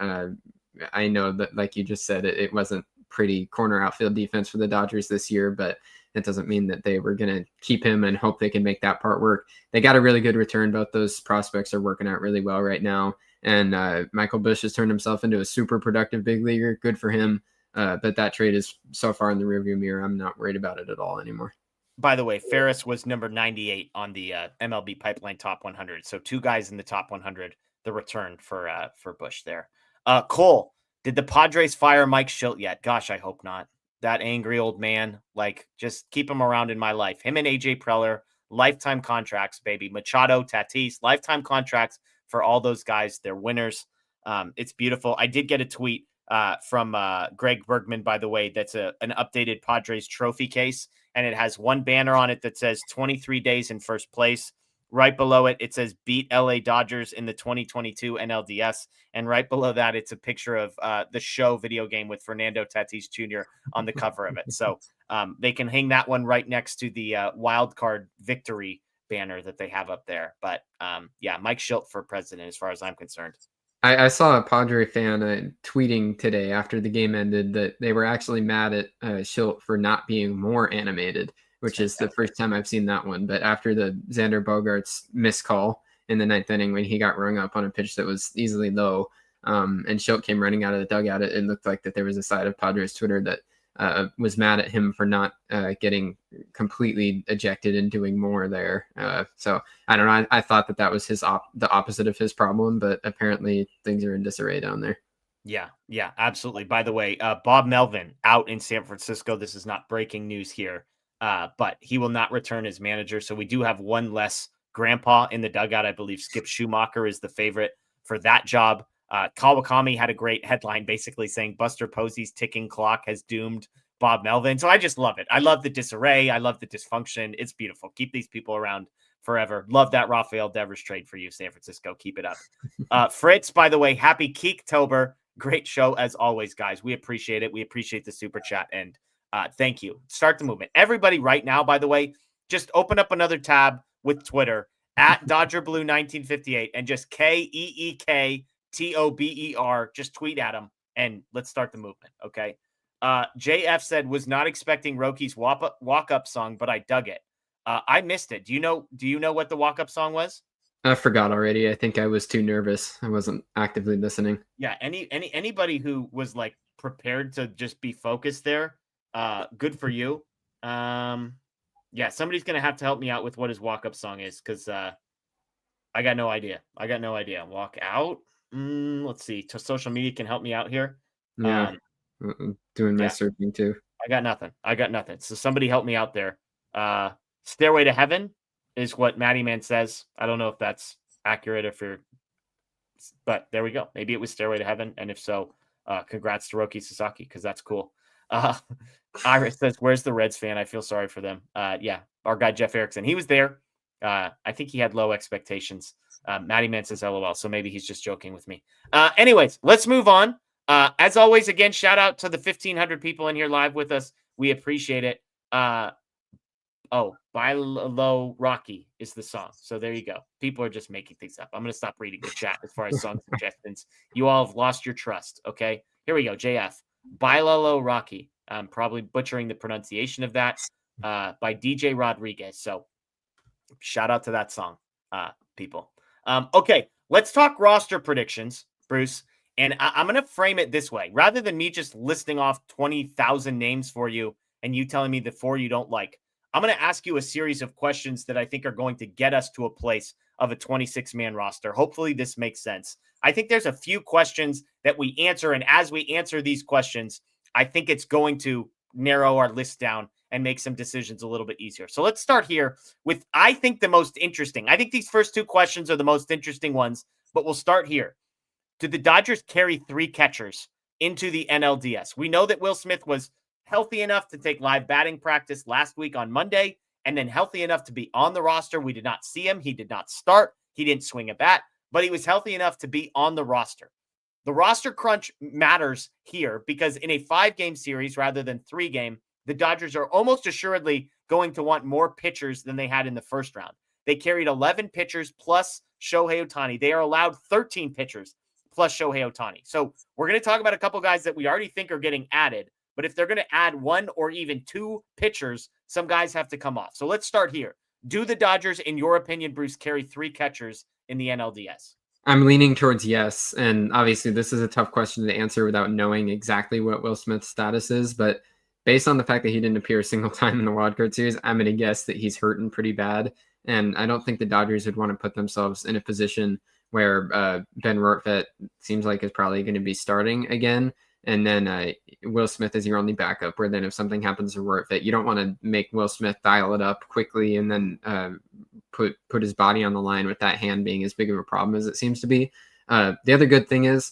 I know that, like you just said, it wasn't pretty corner outfield defense for the Dodgers this year, but that doesn't mean that they were going to keep him and hope they can make that part work. They got a really good return. Both those prospects are working out really well right now. And Michael Busch has turned himself into a super productive big leaguer. Good for him. But that trade is so far in the rearview mirror. I'm not worried about it at all anymore. By the way, Ferris was number 98 on the MLB Pipeline Top 100. So two guys in the top 100, the return for Busch there. Cole, did the Padres fire Mike Shildt yet? Gosh, I hope not. That angry old man, like, just keep him around in my life. Him and AJ Preller, lifetime contracts, baby. Machado, Tatis, lifetime contracts for all those guys. They're winners. It's beautiful. I did get a tweet from Greg Bergman, by the way. That's an updated Padres trophy case, and it has one banner on it that says 23 days in first place. Right below it, it says beat LA Dodgers in the 2022 NLDS. And right below that, it's a picture of the show video game with Fernando Tatis Jr. on the cover of it. So they can hang that one right next to the wild card victory banner that they have up there. But yeah, Mike Shildt for president, as far as I'm concerned. I saw a Padre fan tweeting today after the game ended that they were actually mad at Shildt for not being more animated, which is the first time I've seen that one. But after the Xander Bogaerts missed call in the ninth inning when he got rung up on a pitch that was easily low, and Shildt came running out of the dugout, it looked like that there was a side of Padres Twitter that was mad at him for not getting completely ejected and doing more there. So I don't know. I thought that was the opposite of his problem, but apparently things are in disarray down there. Yeah, absolutely. By the way, Bob Melvin out in San Francisco. This is not breaking news here. But he will not return as manager. So we do have one less grandpa in the dugout. I believe Skip Schumacher is the favorite for that job. Kawakami had a great headline basically saying Buster Posey's ticking clock has doomed Bob Melvin. So I just love it. I love the disarray. I love the dysfunction. It's beautiful. Keep these people around forever. Love that Rafael Devers trade for you, San Francisco. Keep it up. Fritz, by the way, happy Keektober. Great show as always, guys. We appreciate it. We appreciate the super chat, and thank you. Start the movement. Everybody right now, by the way, just open up another tab with Twitter at DodgerBlue1958 and just KEEKTOBER. Just tweet at them and let's start the movement. Okay. JF said, was not expecting Roki's walk-up song, but I dug it. I missed it. Do you know what the walk-up song was? I forgot already. I think I was too nervous. I wasn't actively listening. Yeah. Anybody who was like prepared to just be focused there. Good for you. Yeah, somebody's going to have to help me out with what his walk-up song is, because I got no idea. Walk out? Let's see. Social media can help me out here. Yeah. Doing my yeah. searching too. I got nothing. So somebody help me out there. Stairway to Heaven is what Matty Man says. I don't know if that's accurate but there we go. Maybe it was Stairway to Heaven. And if so, congrats to Roki Sasaki, because that's cool. Iris says, where's the Reds fan? I feel sorry for them. Yeah, our guy Jeff Erickson. He was there. I think he had low expectations. Matty Man says LOL, so maybe he's just joking with me. Anyways, let's move on. As always, again, shout out to the 1,500 people in here live with us. We appreciate it. By Low Rocky is the song. So there you go. People are just making things up. I'm going to stop reading the chat as far as song suggestions. You all have lost your trust. Okay. Here we go. JF. By Low Rocky. I'm probably butchering the pronunciation of that. By DJ Rodriguez. So shout out to that song, people. Okay. Let's talk roster predictions, Bruce. And I'm going to frame it this way. Rather than me just listing off 20,000 names for you and you telling me the 4 you don't like, I'm going to ask you a series of questions that I think are going to get us to a place of a 26-man roster. Hopefully this makes sense. I think there's a few questions that we answer, and as we answer these questions, I think it's going to narrow our list down and make some decisions a little bit easier. So let's start here with, I think, the most interesting. I think these first 2 questions are the most interesting ones, but we'll start here. Did the Dodgers carry 3 catchers into the NLDS? We know that Will Smith was healthy enough to take live batting practice last week on Monday, and then healthy enough to be on the roster. We did not see him. He did not start. He didn't swing a bat, but he was healthy enough to be on the roster. The roster crunch matters here because in a 5-game series rather than 3-game, the Dodgers are almost assuredly going to want more pitchers than they had in the first round. They carried 11 pitchers plus Shohei Ohtani. They are allowed 13 pitchers plus Shohei Ohtani. So we're going to talk about a couple guys that we already think are getting added. But if they're going to add 1 or even 2 pitchers, some guys have to come off. So let's start here. Do the Dodgers, in your opinion, Bruce, carry 3 catchers in the NLDS? I'm leaning towards yes. And obviously, this is a tough question to answer without knowing exactly what Will Smith's status is. But based on the fact that he didn't appear a single time in the Wild Card Series, I'm going to guess that he's hurting pretty bad. And I don't think the Dodgers would want to put themselves in a position where Ben Rortvedt seems like is probably going to be starting again. And then Will Smith is your only backup, where then if something happens to Rortvedt, you don't want to make Will Smith dial it up quickly and then put his body on the line with that hand being as big of a problem as it seems to be. The other good thing is,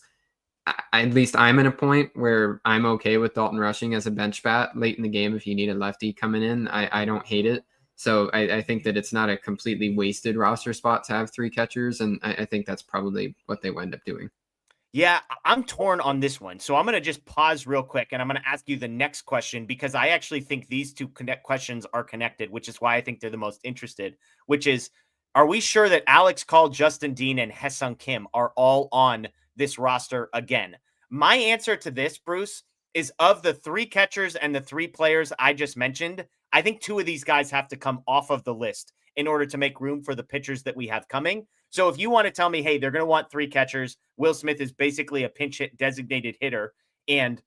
at least I'm in a point where I'm okay with Dalton rushing as a bench bat late in the game if you need a lefty coming in. I don't hate it. So I think that it's not a completely wasted roster spot to have 3 catchers, and I think that's probably what they will end up doing. Yeah, I'm torn on this one. So I'm going to just pause real quick, and I'm going to ask you the next question because I actually think these 2 questions are connected, which is why I think they're the most interested, which is, are we sure that Alex Call, Justin Dean, and Haesung Kim are all on this roster again? My answer to this, Bruce, is of the 3 catchers and the 3 players I just mentioned, I think 2 of these guys have to come off of the list in order to make room for the pitchers that we have coming. So if you want to tell me, hey, they're going to want 3 catchers, Will Smith is basically a pinch hit designated hitter, and,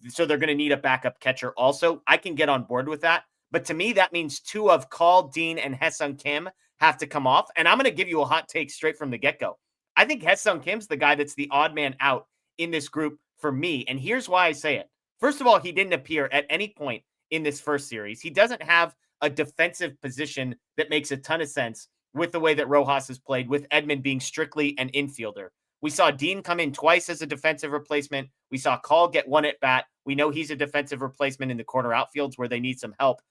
so they're going to need a backup catcher also, I can get on board with that. But to me, that means 2 of Call, Dean, and Haesung Kim have to come off. And I'm going to give you a hot take straight from the get-go. I think Haesung Kim's the guy that's the odd man out in this group for me. And here's why I say it. First of all, he didn't appear at any point in this first series. He doesn't have a defensive position that makes a ton of sense with the way that Rojas has played, with Edman being strictly an infielder. We saw Dean come in twice as a defensive replacement. We saw Call get 1 at bat. We know he's a defensive replacement in the corner outfields where they need some help.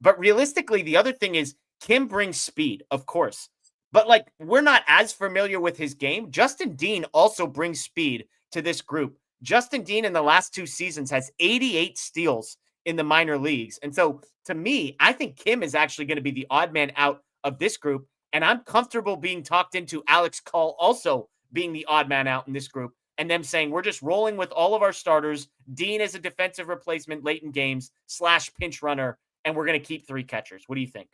But realistically, the other thing is Kim brings speed, of course. But we're not as familiar with his game. Justin Dean also brings speed to this group. Justin Dean in the last 2 seasons has 88 steals in the minor leagues. And so to me, I think Kim is actually going to be the odd man out of this group. And I'm comfortable being talked into Alex Call also being the odd man out in this group, and them saying we're just rolling with all of our starters. Dean is a defensive replacement late in games / pinch runner, and we're going to keep 3 catchers. What do you think?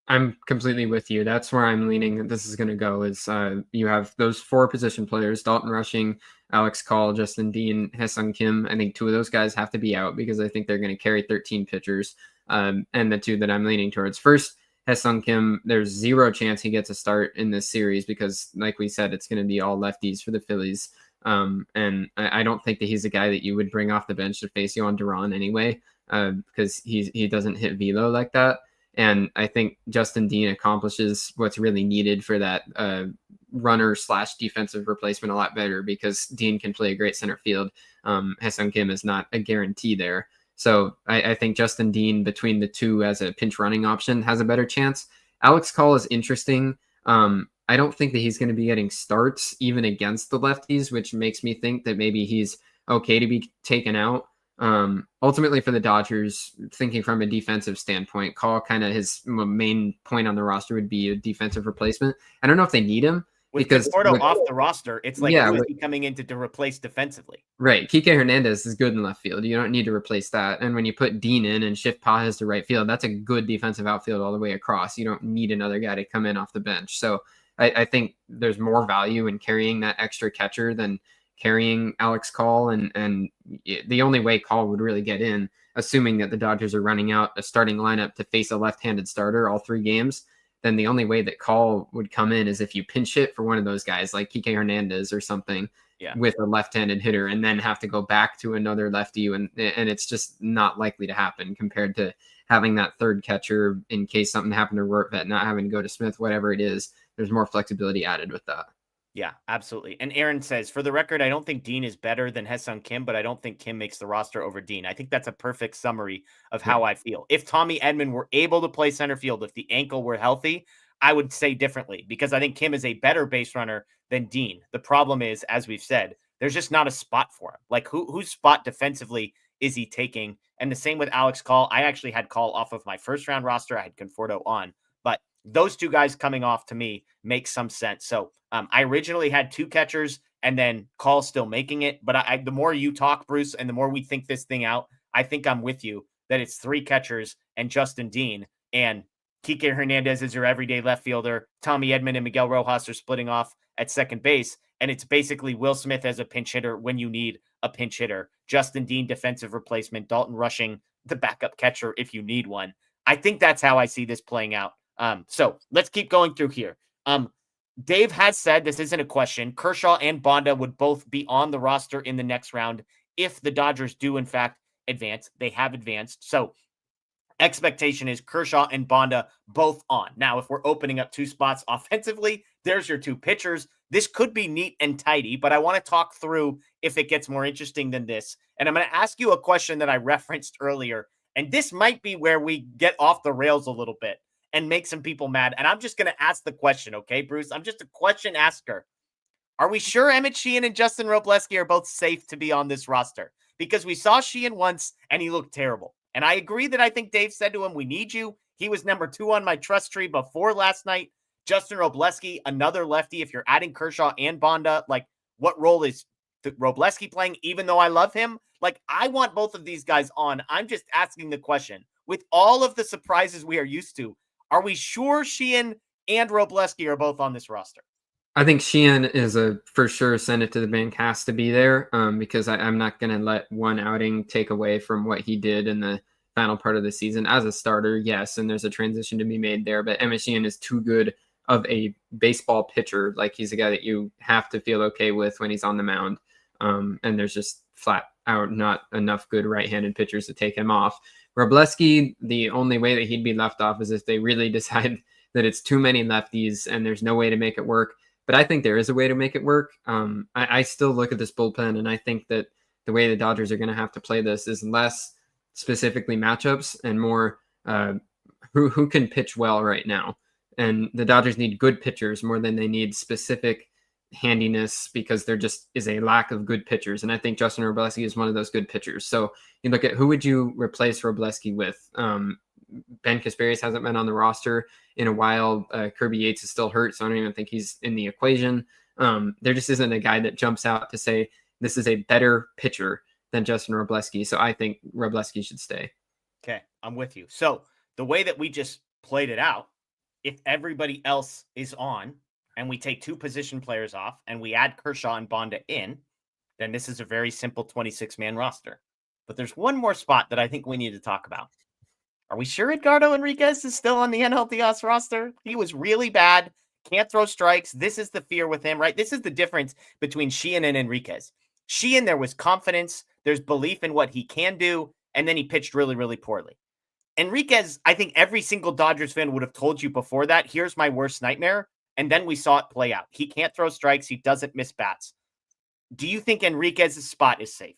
I'm completely with you. That's where I'm leaning that this is going to go is you have those 4 position players, Dalton Rushing, Alex Call, Justin Dean, Haesung Kim. I think 2 of those guys have to be out because I think they're going to carry 13 pitchers. And the 2 that I'm leaning towards. First, Haesung Kim, there's 0 chance he gets a start in this series because, like we said, it's going to be all lefties for the Phillies. And I don't think that he's a guy that you would bring off the bench to face Yohan Duran anyway because he doesn't hit velo like that. And I think Justin Dean accomplishes what's really needed for that runner/defensive replacement a lot better because Dean can play a great center field. Haesung Kim is not a guarantee there. So I think Justin Dean between the 2 as a pinch running option has a better chance. Alex Call is interesting. I don't think that he's going to be getting starts even against the lefties, which makes me think that maybe he's okay to be taken out. Ultimately for the Dodgers, thinking from a defensive standpoint, Call kind of his main point on the roster would be a defensive replacement. I don't know if they need him because Conforto off the roster, it's like who is he coming in to replace defensively? Right. Kike Hernandez is good in left field. You don't need to replace that. And when you put Dean in and shift Pages to right field, that's a good defensive outfield all the way across. You don't need another guy to come in off the bench. So I think there's more value in carrying that extra catcher than carrying Alex Call, and the only way Call would really get in, assuming that the Dodgers are running out a starting lineup to face a left-handed starter all 3 games, then the only way that Call would come in is if you pinch hit for one of those guys like Kike Hernandez or something with a left-handed hitter and then have to go back to another lefty, and it's just not likely to happen compared to having that 3rd catcher in case something happened to Rortvedt, not having to go to Smith, whatever it is. There's more flexibility added with that. Yeah, absolutely. And Aaron says, for the record, I don't think Dean is better than Haesung Kim, but I don't think Kim makes the roster over Dean. I think that's a perfect summary of how I feel. If Tommy Edman were able to play center field, if the ankle were healthy, I would say differently because I think Kim is a better base runner than Dean. The problem is, as we've said, there's just not a spot for him. Like whose spot defensively is he taking? And the same with Alex Call. I actually had Call off of my first round roster. I had Conforto on, but those 2 guys coming off to me make some sense. So I originally had 2 catchers and then Call still making it. But the more you talk, Bruce, and the more we think this thing out, I think I'm with you that it's 3 catchers and Justin Dean and Kike Hernandez is your everyday left fielder. Tommy Edman and Miguel Rojas are splitting off at second base. And it's basically Will Smith as a pinch hitter when you need a pinch hitter. Justin Dean, defensive replacement. Dalton Rushing, the backup catcher if you need one. I think that's how I see this playing out. So let's keep going through here. Dave has said, this isn't a question, Kershaw and Bonda would both be on the roster in the next round if the Dodgers do in fact advance. They have advanced. So expectation is Kershaw and Bonda both on. Now, if we're opening up 2 spots offensively, there's your 2 pitchers. This could be neat and tidy, but I want to talk through if it gets more interesting than this. And I'm going to ask you a question that I referenced earlier, and this might be where we get off the rails a little bit and make some people mad. And I'm just going to ask the question, okay, Bruce? I'm just a question asker. Are we sure Emmett Sheehan and Justin Robleski are both safe to be on this roster? Because we saw Sheehan once, and he looked terrible. And I agree that I think Dave said to him, we need you. He was number 2 on my trust tree before last night. Justin Robleski, another lefty. If you're adding Kershaw and Bonda, like what role is Robleski playing, even though I love him? Like I want both of these guys on. I'm just asking the question. With all of the surprises we are used to, are we sure Sheehan and Robleski are both on this roster? I think Sheehan is a for sure send it to the bank, has to be there because I'm not going to let one outing take away from what he did in the final part of the season as a starter. Yes, and there's a transition to be made there, but Emmett Sheehan is too good of a baseball pitcher. Like he's a guy that you have to feel okay with when he's on the mound. And there's just flat out not enough good right-handed pitchers to take him off. Robleski, the only way that he'd be left off is if they really decide that it's too many lefties and there's no way to make it work. But I think there is a way to make it work. I still look at this bullpen, and I think that the way the Dodgers are going to have to play this is less specifically matchups and more who can pitch well right now. And the Dodgers need good pitchers more than they need specific handiness because there just is a lack of good pitchers. And I think Justin Robleski is one of those good pitchers. So you look at who would you replace Robleski with? Ben Kasperius hasn't been on the roster in a while. Kirby Yates is still hurt, so I don't even think he's in the equation. There just isn't a guy that jumps out to say this is a better pitcher than Justin Robleski. So I think Robleski should stay. Okay, I'm with you. So the way that we just played it out, if everybody else is on and we take 2 position players off and we add Kershaw and Bonda in, then this is a very simple 26-man roster. But there's one more spot that I think we need to talk about. Are we sure Edgardo Enriquez is still on the NLDS roster? He was really bad. Can't throw strikes. This is the fear with him, right? This is the difference between Sheehan and Enriquez. Sheehan, there was confidence. There's belief in what he can do. And then he pitched really, really poorly. Enriquez, I think every single Dodgers fan would have told you before that, here's my worst nightmare. And then we saw it play out. He can't throw strikes. He doesn't miss bats. Do you think Enriquez's spot is safe?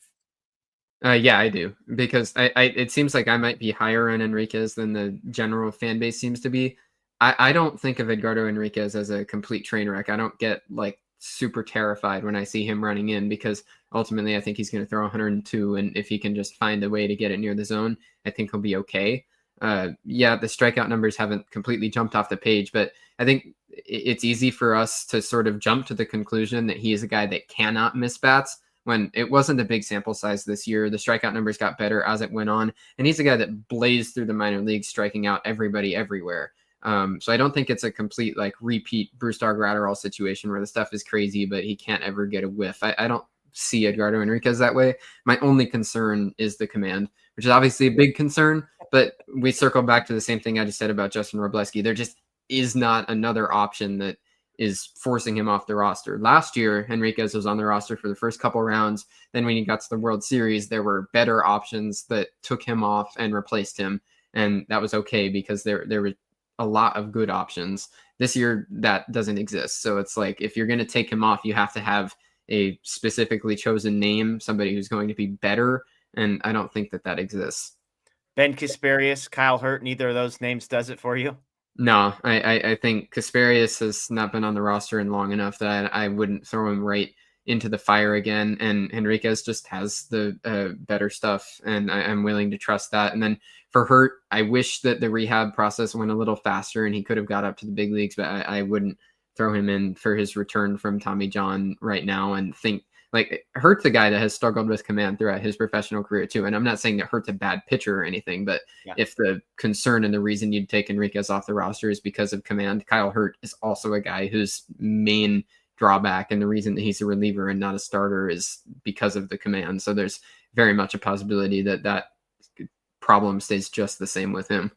Yeah, I do, because it seems like I might be higher on Enriquez than the general fan base seems to be. I don't think of Edgardo Enriquez as a complete train wreck. I don't get like super terrified when I see him running in, because ultimately I think he's going to throw 102, and if he can just find a way to get it near the zone, I think he'll be okay. Yeah, the strikeout numbers haven't completely jumped off the page, but I think it's easy for us to sort of jump to the conclusion that he is a guy that cannot miss bats, when it wasn't a big sample size this year. The strikeout numbers got better as it went on, and he's a guy that blazed through the minor leagues, striking out everybody everywhere. So I don't think it's a complete like repeat Bruce Gratterall situation where the stuff is crazy, but he can't ever get a whiff. I don't see Edgardo Enriquez that way. My only concern is the command, which is obviously a big concern, but we circle back to the same thing I just said about Justin Robleski. There just is not another option that is forcing him off the roster. Last year, Enriquez was on the roster for the first couple rounds. Then when he got to the World Series, there were better options that took him off and replaced him. And that was okay, because there were a lot of good options. This year, that doesn't exist. So it's like, if you're going to take him off, you have to have a specifically chosen name, somebody who's going to be better. And I don't think that exists. Ben Kasparius, Kyle Hurt, neither of those names does it for you? No, I think Kasparius has not been on the roster in long enough that I wouldn't throw him right into the fire again. And Enriquez just has the better stuff, and I'm willing to trust that. And then for Hurt, I wish that the rehab process went a little faster and he could have got up to the big leagues, but I wouldn't throw him in for his return from Tommy John right now and think like Hurt's a guy that has struggled with command throughout his professional career too. And I'm not saying that Hurt's a bad pitcher or anything, but if the concern and the reason you'd take Enriquez off the roster is because of command, Kyle Hurt is also a guy whose main drawback and the reason that he's a reliever and not a starter is because of the command. So there's very much a possibility that problem stays just the same with him.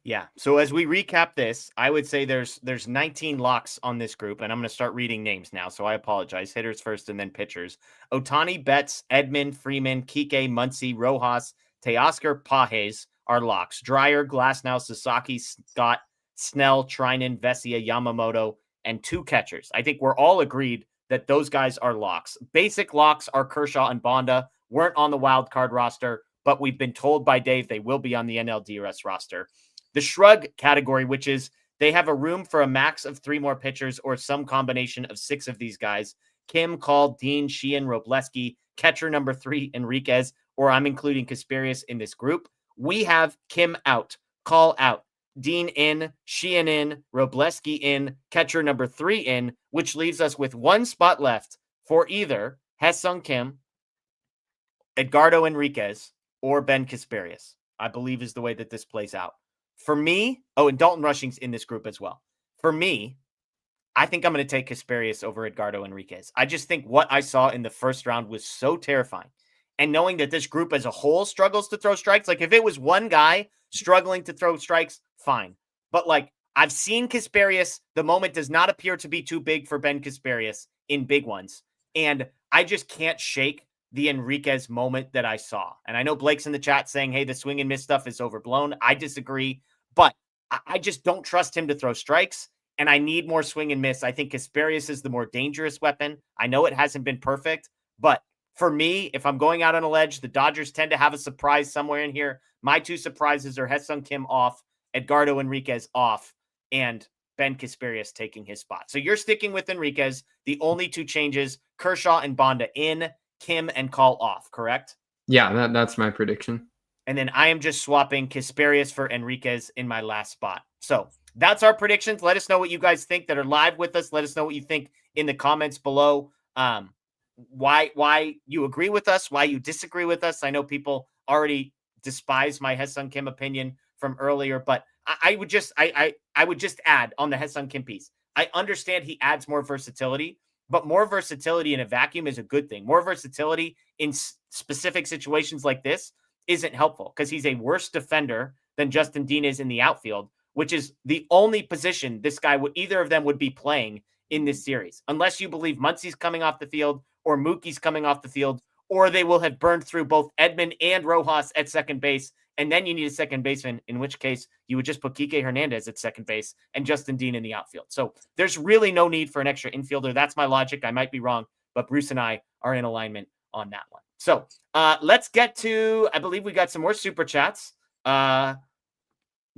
Yeah. So as we recap this, I would say there's 19 locks on this group, and I'm going to start reading names now. So I apologize. Hitters first and then pitchers. Ohtani, Betts, Edman, Freeman, Kike, Muncy, Rojas, Teoscar, Pages are locks. Dreyer, Glasnow, Sasaki, Scott, Snell, Trinan, Vesia, Yamamoto, and 2 catchers. I think we're all agreed that those guys are locks. Basic locks are Kershaw and Bonda. Weren't on the wild card roster, but we've been told by Dave they will be on the NLDS roster. The shrug category, which is they have a room for a max of 3 more pitchers or some combination of 6 of these guys. Kim, Call, Dean, Sheehan, Robleski, catcher number 3, Enriquez, or I'm including Kasparius in this group. We have Kim out, Call out, Dean in, Sheehan in, Robleski in, catcher number 3 in, which leaves us with 1 spot left for either Ha-Seong Kim, Edgardo Enriquez, or Ben Kasparius, I believe is the way that this plays out. For me, and Dalton Rushing's in this group as well. For me, I think I'm going to take Kasparius over Edgardo Enriquez. I just think what I saw in the first round was so terrifying. And knowing that this group as a whole struggles to throw strikes, like if it was one guy struggling to throw strikes, fine. But like I've seen Kasparius, the moment does not appear to be too big for Ben Kasparius in big ones. And I just can't shake the Enriquez moment that I saw. And I know Blake's in the chat saying, hey, the swing and miss stuff is overblown. I disagree, but I just don't trust him to throw strikes, and I need more swing and miss. I think Kasparius is the more dangerous weapon. I know it hasn't been perfect, but for me, if I'm going out on a ledge, the Dodgers tend to have a surprise somewhere in here. My 2 surprises are Ha-Seong Kim off, Edgardo Enriquez off, and Ben Kasparius taking his spot. So you're sticking with Enriquez. The only 2 changes, Kershaw and Bonda in, Kim and Call off, correct? Yeah, that's my prediction. And then I am just swapping Kasparius for Enriquez in my last spot. So that's our predictions. Let us know what you guys think that are live with us. Let us know what you think in the comments below. Why you agree with us, why you disagree with us. I know people already despise my Ha-Seong Kim opinion from earlier, but I would just add on the Ha-Seong Kim piece. I understand he adds more versatility, but more versatility in a vacuum is a good thing. More versatility in specific situations like this isn't helpful because he's a worse defender than Justin Dean is in the outfield, which is the only position this guy would either of them would be playing in this series, unless you believe Muncie's coming off the field or Mookie's coming off the field, or they will have burned through both Edman and Rojas at second base. And then you need a second baseman, in which case you would just put Kike Hernandez at second base and Justin Dean in the outfield. So there's really no need for an extra infielder. That's my logic. I might be wrong, but Bruce and I are in alignment on that one. So let's get to, I believe we got some more super chats.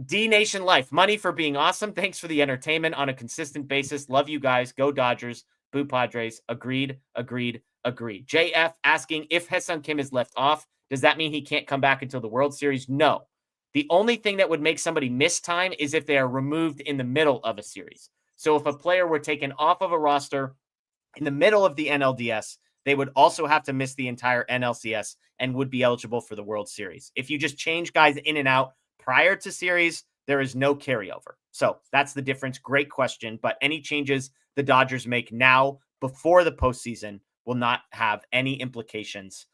D Nation Life, money for being awesome. Thanks for the entertainment on a consistent basis. Love you guys. Go Dodgers. Boo Padres. Agreed. JF asking if Ha-Seong Kim is left off, does that mean he can't come back until the World Series? No. The only thing that would make somebody miss time is if they are removed in the middle of a series. So if a player were taken off of a roster in the middle of the NLDS, they would also have to miss the entire NLCS and would be eligible for the World Series. If you just change guys in and out prior to series, there is no carryover. So that's the difference. Great question. But any changes the Dodgers make now before the postseason will not have any implications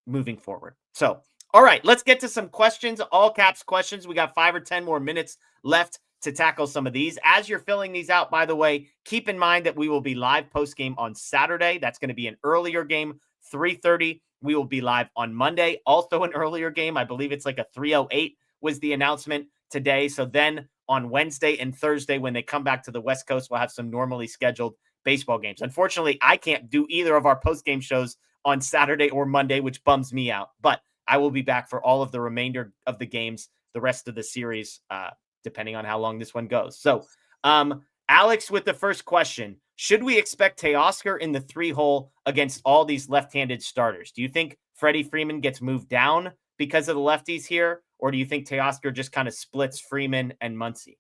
moving forward. So, all right, let's get to some questions, all caps questions. We got 5 or 10 more minutes left to tackle some of these. As you're filling these out, by the way, keep in mind that we will be live post-game on Saturday. That's going to be an earlier game, 3:30. We will be live on Monday, also an earlier game. I believe it's like a 3:08 was the announcement today. So then on Wednesday and Thursday, when they come back to the West Coast, we'll have some normally scheduled baseball games. Unfortunately, I can't do either of our post-game shows on Saturday or Monday, which bums me out. But I will be back for all of the remainder of the games, the rest of the series, depending on how long this one goes. So, Alex with the first question. Should we expect Teoscar in the 3-hole against all these left-handed starters? Do you think Freddie Freeman gets moved down because of the lefties here? Or do you think Teoscar just kind of splits Freeman and Muncy?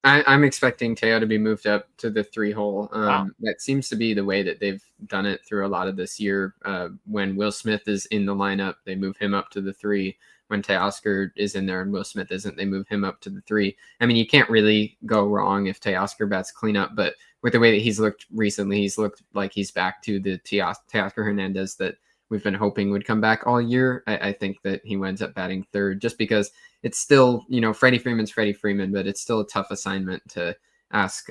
I'm expecting Teo to be moved up to the 3-hole. Wow. That seems to be the way that they've done it through a lot of this year. When Will Smith is in the lineup, they move him up to the 3. When Teoscar is in there and Will Smith isn't, they move him up to the 3. I mean, you can't really go wrong if Teoscar bats cleanup, but with the way that he's looked recently, he's looked like he's back to the Teoscar Hernandez that we've been hoping would come back all year. I think that he winds up batting 3rd just because it's still, Freddie Freeman's Freddie Freeman, but it's still a tough assignment to ask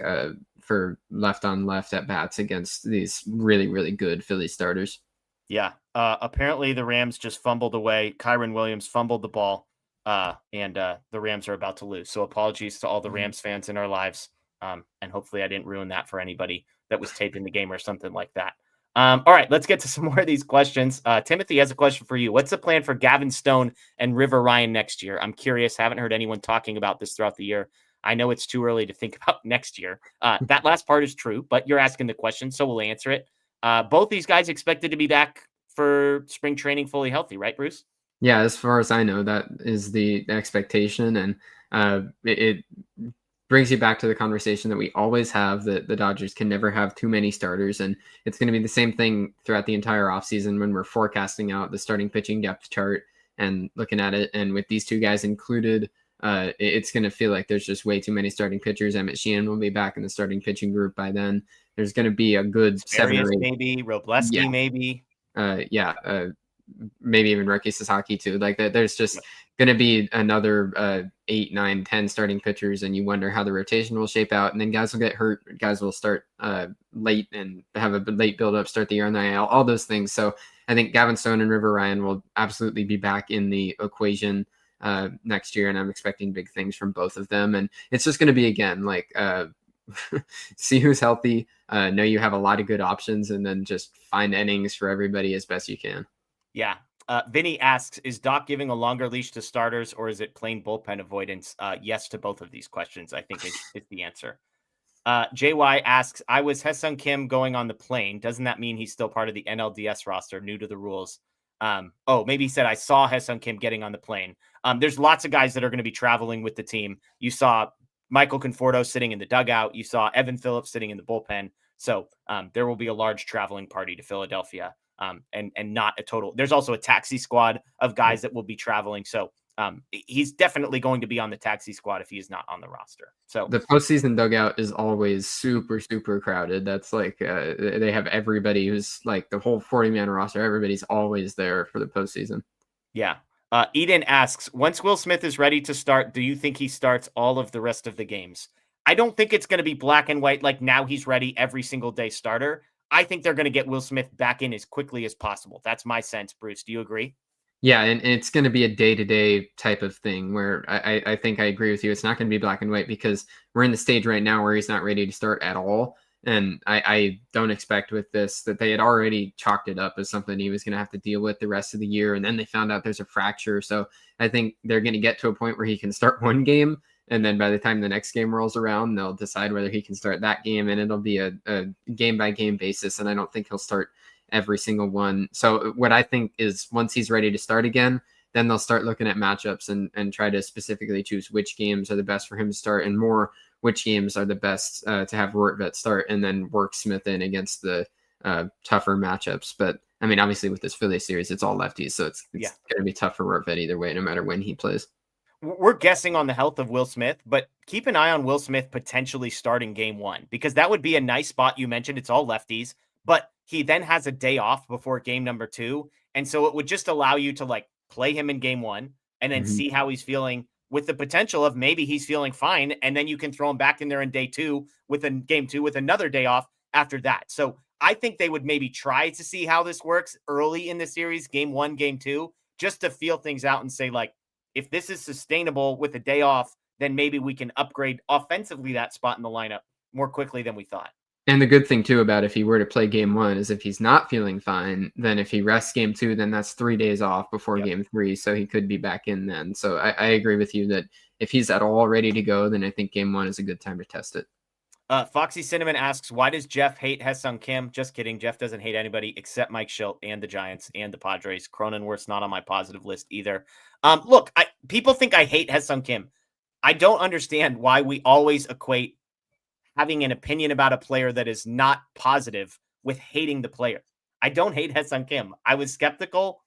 for left on left at bats against these really, really good Philly starters. Yeah. Apparently the Rams just fumbled away. Kyron Williams fumbled the ball, and the Rams are about to lose. So apologies to all the Rams fans in our lives. And hopefully I didn't ruin that for anybody that was taping the game or something like that. All right, let's get to some more of these questions. Timothy has a question for you. What's the plan for Gavin Stone and River Ryan next year? I'm curious. Haven't heard anyone talking about this throughout the year. I know it's too early to think about next year. That last part is true, but you're asking the question, so we'll answer it. Both these guys expected to be back for spring training fully healthy, right, Bruce? Yeah, as far as I know, that is the expectation. And it brings you back to the conversation that we always have, that the Dodgers can never have too many starters. And it's going to be the same thing throughout the entire offseason when we're forecasting out the starting pitching depth chart and looking at it. And with these two guys included, it's going to feel like there's just way too many starting pitchers. Emmett Sheehan will be back in the starting pitching group by then. There's going to be a good seven or 8. Maybe Robleski, maybe. Maybe even Roki Sasaki too. Like that, there's just going to be another 8, 9, 10 starting pitchers, and you wonder how the rotation will shape out. And then guys will get hurt. Guys will start late and have a late build-up, start the year on the IL, all those things. So I think Gavin Stone and River Ryan will absolutely be back in the equation next year, and I'm expecting big things from both of them. And it's just going to be, again, like see who's healthy, know you have a lot of good options, and then just find innings for everybody as best you can. Yeah. Vinny asks, is Doc giving a longer leash to starters, or is it plain bullpen avoidance? Yes to both of these questions, I think is the answer. JY asks, I was Ha-Seong Kim going on the plane. Doesn't that mean he's still part of the NLDS roster, new to the rules? Maybe he said, I saw Ha-Seong Kim getting on the plane. There's lots of guys that are going to be traveling with the team. You saw Michael Conforto sitting in the dugout. You saw Evan Phillips sitting in the bullpen. So there will be a large traveling party to Philadelphia. And not a total. There's also a taxi squad of guys that will be traveling. So he's definitely going to be on the taxi squad if he is not on the roster. So the postseason dugout is always super, super crowded. That's like they have everybody who's like the whole 40-man roster. Everybody's always there for the postseason. Yeah. Eden asks, once Will Smith is ready to start, do you think he starts all of the rest of the games? I don't think it's going to be black and white like now he's ready every single day starter. I think they're going to get Will Smith back in as quickly as possible. That's my sense, Bruce. Do you agree? Yeah, and it's going to be a day-to-day type of thing where I think I agree with you. It's not going to be black and white because we're in the stage right now where he's not ready to start at all. And I don't expect with this that they had already chalked it up as something he was going to have to deal with the rest of the year. And then they found out there's a fracture. So I think they're going to get to a point where he can start one game. And then by the time the next game rolls around, they'll decide whether he can start that game. And it'll be a game-by-game basis. And I don't think he'll start every single one. So what I think is once he's ready to start again, then they'll start looking at matchups and try to specifically choose which games are the best for him to start and more which games are the best to have Rortvet start and then work Smith in against the tougher matchups. But I mean, obviously with this Philly series, it's all lefties. So it's going to be tough for Rortvet either way, no matter when he plays. We're guessing on the health of Will Smith, but keep an eye on Will Smith potentially starting game one, because that would be a nice spot. You mentioned it's all lefties, but he then has a day off before game number 2. And so it would just allow you to like play him in game 1 and then see how he's feeling, with the potential of maybe he's feeling fine. And then you can throw him back in there in day 2 with a game 2 with another day off after that. So I think they would maybe try to see how this works early in the series, game 1, game 2, just to feel things out and say, like, if this is sustainable with a day off, then maybe we can upgrade offensively that spot in the lineup more quickly than we thought. And the good thing, too, about if he were to play game 1 is if he's not feeling fine, then if he rests game 2, then that's 3 days off before game 3. So he could be back in then. So I agree with you that if he's at all ready to go, then I think game 1 is a good time to test it. Foxy Cinnamon asks, why does Jeff hate Ha-Seong Kim? Just kidding. Jeff doesn't hate anybody except Mike Schilt and the Giants and the Padres. Cronenworth's not on my positive list either. Look, people think I hate Ha-Seong Kim. I don't understand why we always equate having an opinion about a player that is not positive with hating the player. I don't hate Ha-Seong Kim. I was skeptical.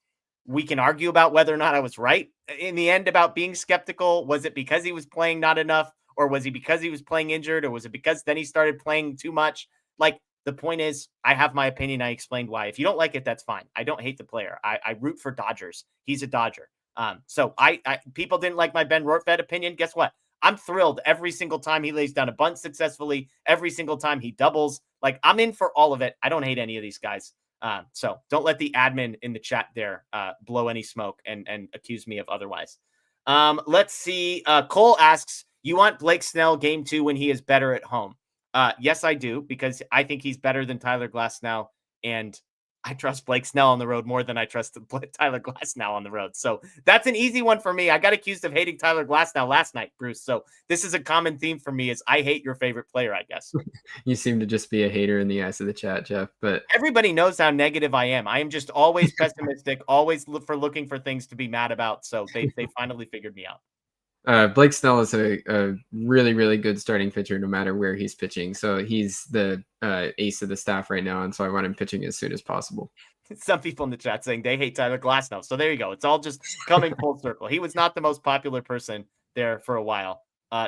We can argue about whether or not I was right in the end about being skeptical. Was it because he was playing not enough? Or was he because he was playing injured? Or was it because then he started playing too much? Like, the point is, I have my opinion. I explained why. If you don't like it, that's fine. I don't hate the player. I root for Dodgers. He's a Dodger. So people didn't like my Ben Rortvedt opinion. Guess what? I'm thrilled every single time he lays down a bunt successfully, every single time he doubles. Like, I'm in for all of it. I don't hate any of these guys. So don't let the admin in the chat there blow any smoke and accuse me of otherwise. Let's see. Cole asks, you want Blake Snell game 2 when he is better at home? Yes, I do, because I think he's better than Tyler Glasnow, and I trust Blake Snell on the road more than I trust Tyler Glasnow on the road. So that's an easy one for me. I got accused of hating Tyler Glasnow last night, Bruce. So this is a common theme for me, is I hate your favorite player, I guess. You seem to just be a hater in the eyes of the chat, Jeff. But everybody knows how negative I am. I am just always pessimistic, always looking for things to be mad about. So they finally figured me out. Blake Snell is a really, really good starting pitcher no matter where he's pitching. So he's the ace of the staff right now, and so I want him pitching as soon as possible. Some people in the chat saying they hate Tyler Glasnow. So there you go. It's all just coming full circle. He was not the most popular person there for a while.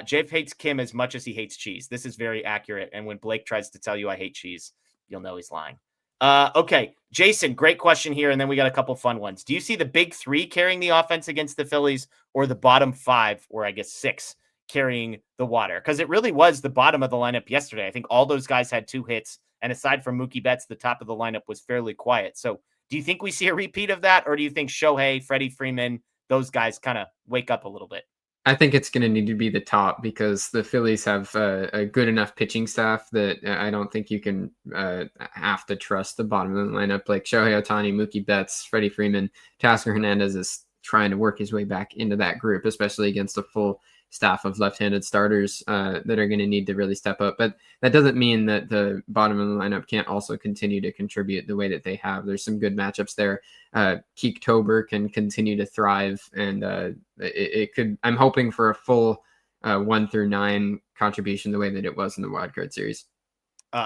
Jeff hates Kim as much as he hates cheese. This is very accurate. And when Blake tries to tell you I hate cheese, you'll know he's lying. Okay, Jason, great question here, and then we got a couple fun ones. Do you see the big 3 carrying the offense against the Phillies, or the bottom 5, or I guess 6, carrying the water? Because it really was the bottom of the lineup yesterday. I think all those guys had 2 hits, and aside from Mookie Betts, the top of the lineup was fairly quiet. So do you think we see a repeat of that, or do you think Shohei, Freddie Freeman, those guys kind of wake up a little bit? I think it's going to need to be the top, because the Phillies have a good enough pitching staff that I don't think you can have to trust the bottom of the lineup. Like Shohei Ohtani, Mookie Betts, Freddie Freeman, Teoscar Hernandez is trying to work his way back into that group, especially against a full staff of left-handed starters that are going to need to really step up. But that doesn't mean that the bottom of the lineup can't also continue to contribute the way that they have. There's some good matchups there. Keektober can continue to thrive, and it could. I'm hoping for a full 1 through 9 contribution the way that it was in the wildcard series.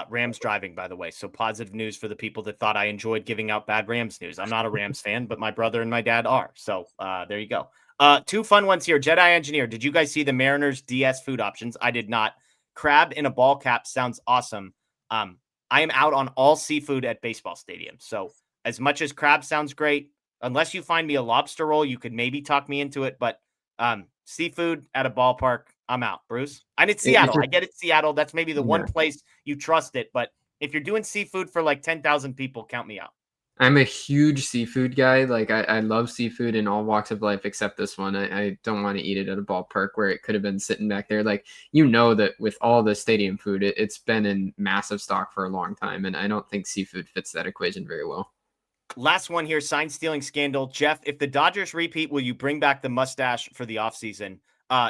Rams driving, by the way. So positive news for the people that thought I enjoyed giving out bad Rams news. I'm not a Rams fan, but my brother and my dad are. So there you go. Two fun ones here. Jedi Engineer, did you guys see the Mariners DS food options? I did not. Crab in a ball cap sounds awesome. I am out on all seafood at baseball stadiums. So as much as crab sounds great, unless you find me a lobster roll, you could maybe talk me into it. But seafood at a ballpark, I'm out. Bruce, I'm in Seattle. I get it, Seattle. That's maybe the one place you trust it. But if you're doing seafood for like 10,000 people, count me out. I'm a huge seafood guy. Like I love seafood in all walks of life except this one. I don't want to eat it at a ballpark where it could have been sitting back there. Like, that with all the stadium food, it's been in massive stock for a long time. And I don't think seafood fits that equation very well. Last one here, sign stealing scandal. Jeff, if the Dodgers repeat, will you bring back the mustache for the offseason?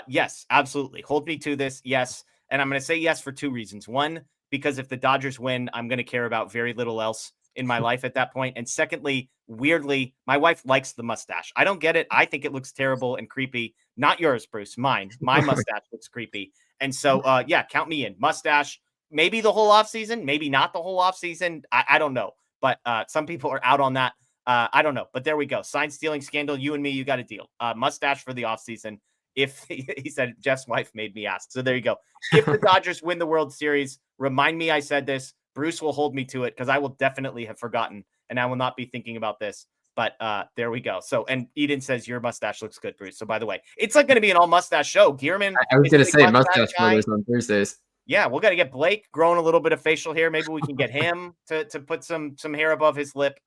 Yes, absolutely. Hold me to this. Yes. And I'm going to say yes for two reasons. One, because if the Dodgers win, I'm going to care about very little else in my life at that point. And secondly, weirdly, my wife likes the mustache. I don't get it. I think it looks terrible and creepy. Not yours, Bruce. Mine. My mustache looks creepy. And so, yeah, count me in. Mustache, maybe the whole offseason, maybe not the whole offseason. I don't know. But some people are out on that. I don't know. But there we go. Sign stealing scandal. You and me, you got a deal. Mustache for the offseason. If he said Jeff's wife made me ask. So there you go. If the Dodgers win the World Series, remind me I said this. Bruce will hold me to it because I will definitely have forgotten and I will not be thinking about this. But there we go. So, and Eden says your mustache looks good, Bruce. So by the way, it's like going to be an all mustache show. Gearman. I was going to say mustache photos on Thursdays. Yeah, we're going to get Blake growing a little bit of facial hair. Maybe we can get him to put some hair above his lip.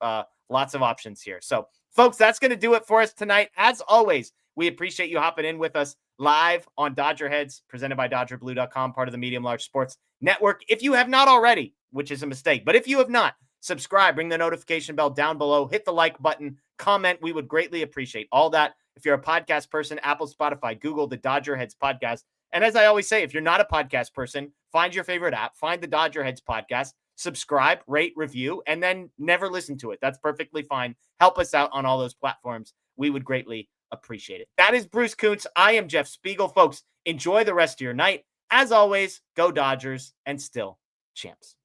Lots of options here. So, folks, that's going to do it for us tonight. As always, we appreciate you hopping in with us live on Dodger Heads, presented by DodgerBlue.com, part of the Medium Large Sports Network. If you have not already, which is a mistake, but if you have not, subscribe, ring the notification bell down below, hit the like button, comment. We would greatly appreciate all that. If you're a podcast person, Apple, Spotify, Google, the Dodger Heads podcast. And as I always say, if you're not a podcast person, find your favorite app, find the Dodger Heads podcast, subscribe, rate, review, and then never listen to it. That's perfectly fine. Help us out on all those platforms. We would greatly appreciate it. That is Bruce Kuntz. I am Jeff Spiegel. Folks, enjoy the rest of your night. As always, go Dodgers and still champs.